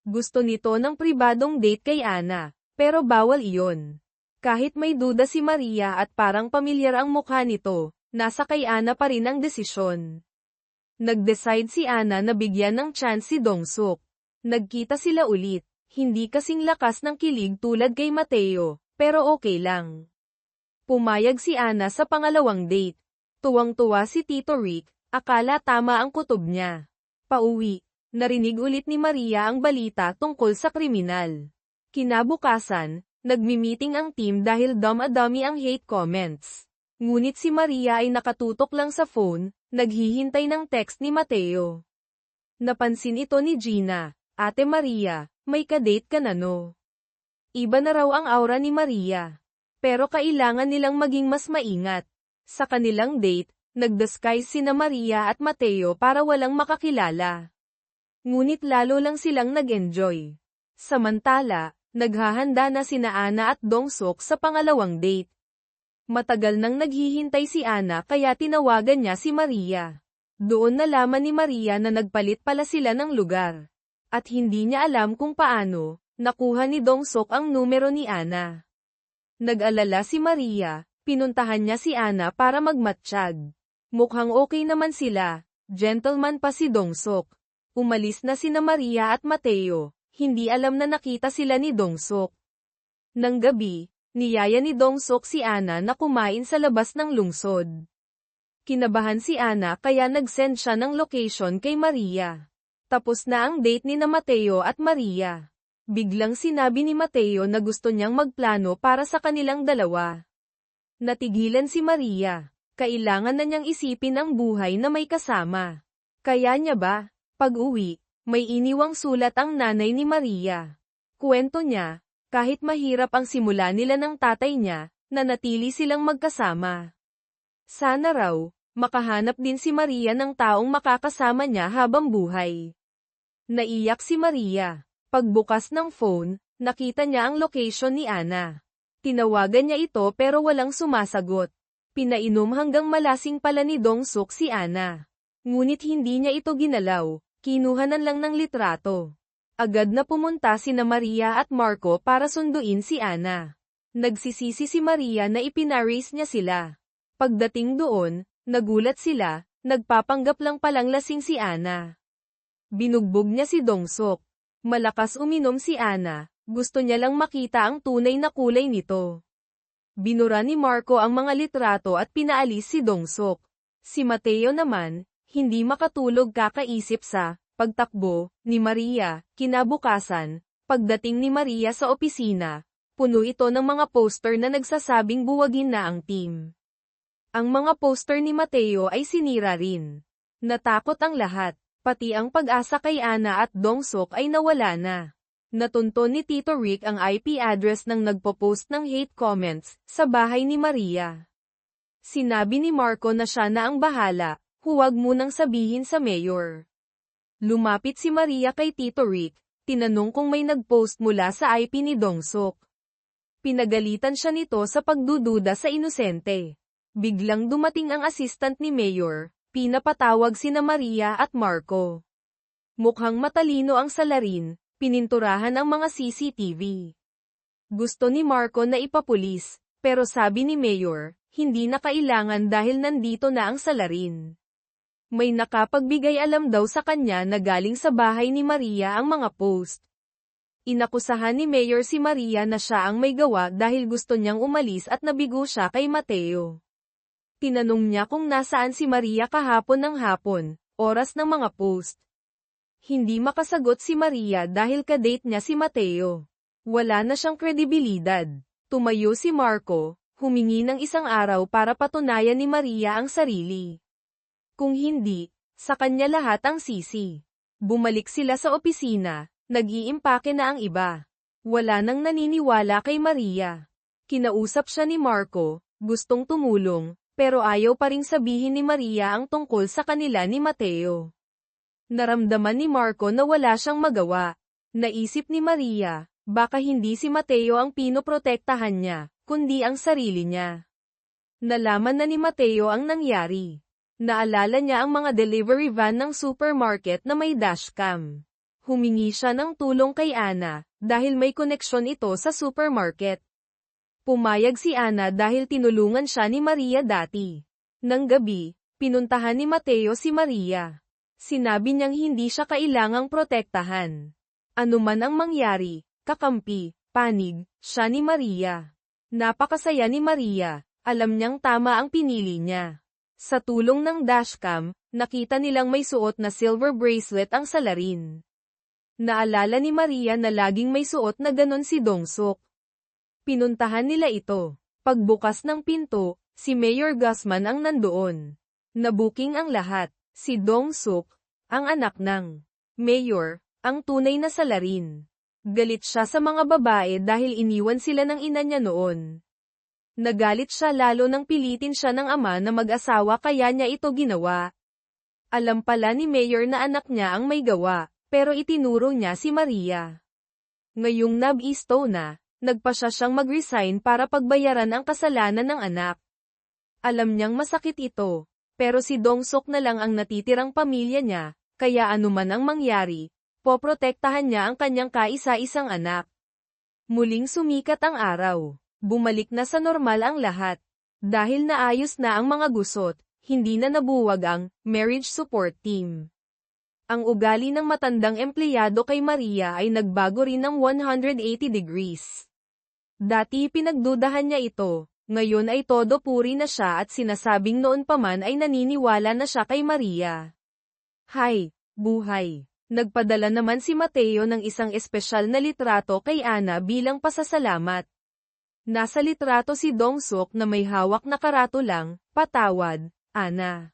Gusto nito ng pribadong date kay Ana, pero bawal iyon. Kahit may duda si Maria at parang pamilyar ang mukha nito, nasa kay Ana pa rin ang desisyon. Nag-decide si Ana na bigyan ng chance si Dongsuk. Nagkita sila ulit, hindi kasing lakas ng kilig tulad kay Mateo, pero okay lang. Pumayag si Ana sa pangalawang date. Tuwang-tuwa si Tito Rick, akala tama ang kutob niya. Pauwi. Narinig ulit ni Maria ang balita tungkol sa kriminal. Kinabukasan, nagmi-meeting ang team dahil dami ang hate comments. Ngunit si Maria ay nakatutok lang sa phone, naghihintay ng text ni Mateo. Napansin ito ni Gina, Ate Maria, may kadate ka na no? Iba na raw ang aura ni Maria. Pero kailangan nilang maging mas maingat. Sa kanilang date, nag-disguise sina Maria at Mateo para walang makakilala. Ngunit lalo lang silang nag-enjoy. Samantala, naghahanda na sina Ana at Dongsuk sa pangalawang date. Matagal nang naghihintay si Ana kaya tinawagan niya si Maria. Doon nalaman ni Maria na nagpalit pala sila ng lugar. At hindi niya alam kung paano, nakuha ni Dongsuk ang numero ni Ana. Nag-alala si Maria, pinuntahan niya si Ana para magmatsyag. Mukhang okay naman sila, gentleman pa si Dongsuk. Umalis na sina Maria at Mateo, hindi alam na nakita sila ni Dongsuk. Nang gabi, niyaya ni Dongsuk si Ana na kumain sa labas ng lungsod. Kinabahan si Ana kaya nag-send siya ng location kay Maria. Tapos na ang date ni na Mateo at Maria. Biglang sinabi ni Mateo na gusto niyang magplano para sa kanilang dalawa. Natigilan si Maria. Kailangan na niyang isipin ang buhay na may kasama. Kaya niya ba? Pag-uwi, may iniwang sulat ang nanay ni Maria. Kwento niya, kahit mahirap ang simula nila ng tatay niya, nanatili silang magkasama. Sana raw, makahanap din si Maria ng taong makakasama niya habang buhay. Naiyak si Maria. Pagbukas ng phone, nakita niya ang location ni Ana. Tinawagan niya ito pero walang sumasagot. Pinainom hanggang malasing pala ni Dongsuk si Ana. Ngunit hindi niya ito ginalaw. Kinuhanan lang ng litrato. Agad na pumunta sina Maria at Marco para sunduin si Ana. Nagsisisi si Maria na ipinaris niya sila. Pagdating doon, nagulat sila, nagpapanggap lang palang lasing si Ana. Binugbog niya si Dongsuk. Malakas uminom si Ana, gusto niya lang makita ang tunay na kulay nito. Binura ni Marco ang mga litrato at pinaalis si Dongsuk. Si Mateo naman, hindi makatulog kakaisip sa pagtakbo ni Maria. Kinabukasan, pagdating ni Maria sa opisina, puno ito ng mga poster na nagsasabing buwagin na ang team. Ang mga poster ni Mateo ay sinira rin. Natakot ang lahat, pati ang pag-asa kay Ana at Dongsuk ay nawala na. Natunto ni Tito Rick ang IP address ng nagpo-post ng hate comments sa bahay ni Maria. Sinabi ni Marco na siya na ang bahala. Huwag munang sabihin sa mayor. Lumapit si Maria kay Tito Rick, tinanong kung may nag-post mula sa IP ni Dongsuk. Pinagalitan siya nito sa pagdududa sa inosente. Biglang dumating ang assistant ni Mayor, pinapatawag sina Maria at Marco. Mukhang matalino ang salarin, pininturahan ang mga CCTV. Gusto ni Marco na ipapulis, pero sabi ni Mayor, hindi na kailangan dahil nandito na ang salarin. May nakapagbigay alam daw sa kanya na galing sa bahay ni Maria ang mga post. Inakusahan ni Mayor si Maria na siya ang may gawa dahil gusto niyang umalis at nabigo siya kay Mateo. Tinanong niya kung nasaan si Maria kahapon ng hapon, oras ng mga post. Hindi makasagot si Maria dahil kadate niya si Mateo. Wala na siyang kredibilidad. Tumayo si Marco, humingi ng isang araw para patunayan ni Maria ang sarili. Kung hindi, sa kanya lahat ang sisi. Bumalik sila sa opisina, nag-iimpake na ang iba. Wala nang naniniwala kay Maria. Kinausap siya ni Marco, gustong tumulong, pero ayaw pa ring sabihin ni Maria ang tungkol sa kanila ni Mateo. Naramdaman ni Marco na wala siyang magawa. Naisip ni Maria, baka hindi si Mateo ang pinoprotektahan niya, kundi ang sarili niya. Nalaman na ni Mateo ang nangyari. Naalala niya ang mga delivery van ng supermarket na may dashcam. Humingi siya ng tulong kay Ana, dahil may koneksyon ito sa supermarket. Pumayag si Ana dahil tinulungan siya ni Maria dati. Nang gabi, pinuntahan ni Mateo si Maria. Sinabi niyang hindi siya kailangang protektahan. Ano man ang mangyari, kakampi, panig, siya ni Maria. Napakasaya ni Maria, alam niyang tama ang pinili niya. Sa tulong ng dashcam, nakita nilang may suot na silver bracelet ang salarin. Naalala ni Maria na laging may suot na ganon si Dongsuk. Pinuntahan nila ito. Pagbukas ng pinto, si Mayor Guzman ang nandoon. Nabuking ang lahat. Si Dongsuk, ang anak ng Mayor, ang tunay na salarin. Galit siya sa mga babae dahil iniwan sila ng ina niya noon. Nagalit siya lalo nang pilitin siya ng ama na mag-asawa kaya niya ito ginawa. Alam pala ni Mayor na anak niya ang may gawa, pero itinuro niya si Maria. Ngayong nabisto na, nagpa siya siyang mag-resign para pagbayaran ang kasalanan ng anak. Alam niyang masakit ito. Pero si Dongsuk na lang ang natitirang pamilya niya, kaya anuman ang mangyari, poprotektahan niya ang kanyang kaisa-isang anak. Muling sumikat ang araw. Bumalik na sa normal ang lahat. Dahil naayos na ang mga gusot, hindi na nabuwag ang marriage support team. Ang ugali ng matandang empleyado kay Maria ay nagbago rin ng 180 degrees. Dati pinagdudahan niya ito. Ngayon ay todo puri na siya at sinasabing noon pa man ay naniniwala na siya kay Maria. Hay, buhay. Nagpadala naman si Mateo ng isang espesyal na litrato kay Ana bilang pasasalamat. Nasa litrato si Dongsuk na may hawak na karatulang, "Patawad, Ana."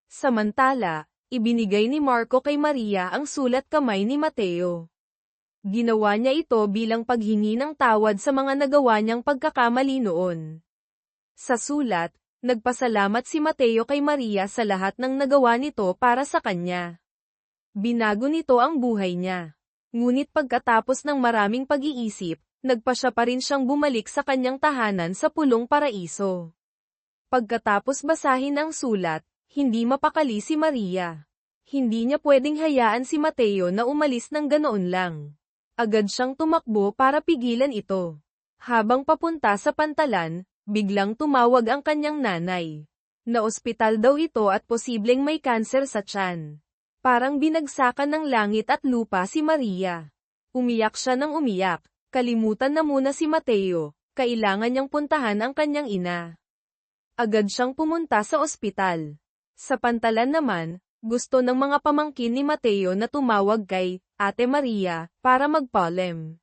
Samantala, ibinigay ni Marco kay Maria ang sulat kamay ni Mateo. Ginawa niya ito bilang paghingi ng tawad sa mga nagawa niyang pagkakamali noon. Sa sulat, nagpasalamat si Mateo kay Maria sa lahat ng nagawa nito para sa kanya. Binago nito ang buhay niya. Ngunit pagkatapos ng maraming pag-iisip, nagpa siya pa rin siyang bumalik sa kanyang tahanan sa Pulong Paraiso. Pagkatapos basahin ang sulat, hindi mapakali si Maria. Hindi niya pwedeng hayaan si Mateo na umalis ng ganoon lang. Agad siyang tumakbo para pigilan ito. Habang papunta sa pantalan, biglang tumawag ang kanyang nanay. Na-ospital daw ito at posibleng may kanser sa tiyan. Parang binagsakan ng langit at lupa si Maria. Umiyak siya ng umiyak. Kalimutan na muna si Mateo. Kailangan niyang puntahan ang kanyang ina. Agad siyang pumunta sa ospital. Sa pantalan naman, gusto ng mga pamangkin ni Mateo na tumawag kay Ate Maria para magpalem.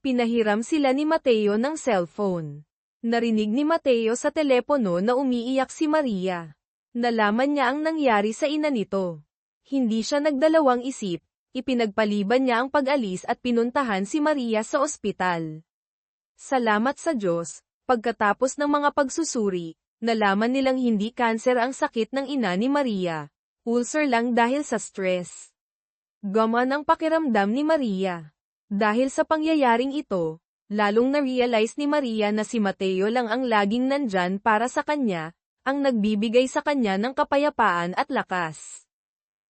Pinahiram sila ni Mateo ng cellphone. Narinig ni Mateo sa telepono na umiiyak si Maria. Nalaman niya ang nangyari sa ina nito. Hindi siya nagdalawang isip, ipinagpaliban niya ang pag-alis at pinuntahan si Maria sa ospital. Salamat sa Diyos, pagkatapos ng mga pagsusuri, nalaman nilang hindi kanser ang sakit ng ina ni Maria. Ulcer lang dahil sa stress. Gumaan ang pakiramdam ni Maria. Dahil sa pangyayaring ito, lalong na-realize ni Maria na si Mateo lang ang laging nandyan para sa kanya, ang nagbibigay sa kanya ng kapayapaan at lakas.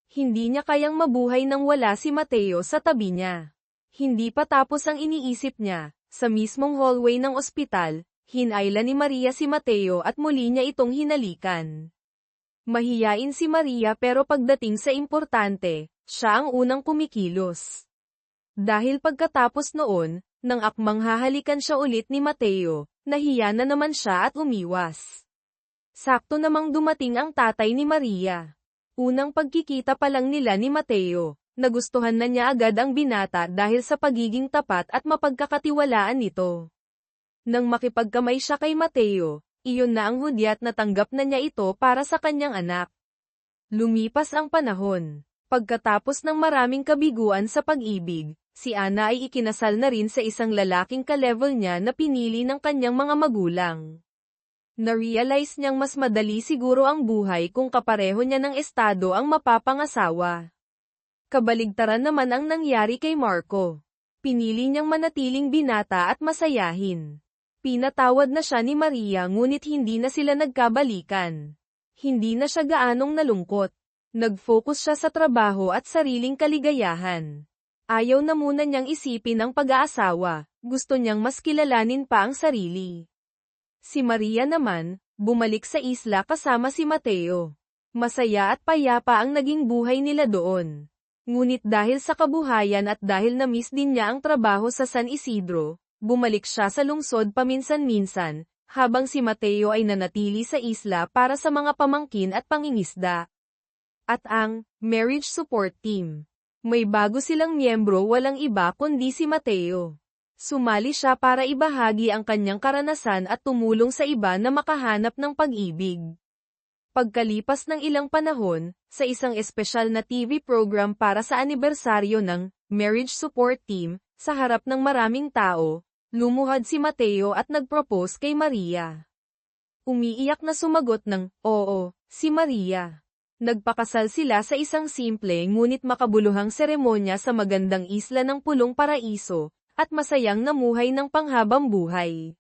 Hindi niya kayang mabuhay nang wala si Mateo sa tabi niya. Hindi pa tapos ang iniisip niya, sa mismong hallway ng ospital, hinayla ni Maria si Mateo at muli niya itong hinalikan. Mahiyain si Maria pero pagdating sa importante, siya ang unang kumikilos. Dahil pagkatapos noon, nang akmang hahalikan siya ulit ni Mateo, nahiya na naman siya at umiwas. Sakto namang dumating ang tatay ni Maria. Unang pagkikita pa lang nila ni Mateo, nagustuhan na niya agad ang binata dahil sa pagiging tapat at mapagkakatiwalaan nito. Nang makipagkamay siya kay Mateo, iyon na ang hudyat na tanggap na niya ito para sa kanyang anak. Lumipas ang panahon. Pagkatapos ng maraming kabiguan sa pag-ibig, si Ana ay ikinasal na rin sa isang lalaking ka-level niya na pinili ng kanyang mga magulang. Na-realize niyang mas madali siguro ang buhay kung kapareho niya ng estado ang mapapangasawa. Kabaligtaran naman ang nangyari kay Marco. Pinili niyang manatiling binata at masayahin. Pinatawad na siya ni Maria ngunit hindi na sila nagkabalikan. Hindi na siya gaanong nalungkot. Nag-focus siya sa trabaho at sariling kaligayahan. Ayaw na muna niyang isipin ang pag-aasawa, gusto niyang mas kilalanin pa ang sarili. Si Maria naman, bumalik sa isla kasama si Mateo. Masaya at payapa ang naging buhay nila doon. Ngunit dahil sa kabuhayan at dahil na-miss din niya ang trabaho sa San Isidro, bumalik siya sa lungsod paminsan-minsan, habang si Mateo ay nanatili sa isla para sa mga pamangkin at pangingisda. At ang Marriage Support Team. May bago silang miyembro, walang iba kundi si Mateo. Sumali siya para ibahagi ang kanyang karanasan at tumulong sa iba na makahanap ng pag-ibig. Pagkalipas ng ilang panahon, sa isang espesyal na TV program para sa anibersaryo ng Marriage Support Team, sa harap ng maraming tao, lumuhad si Mateo at nag-propose kay Maria. Umiiyak na sumagot ng oo, si Maria. Nagpakasal sila sa isang simple ngunit makabuluhang seremonya sa magandang isla ng Pulong Paraiso, at masayang namuhay ng panghabang buhay.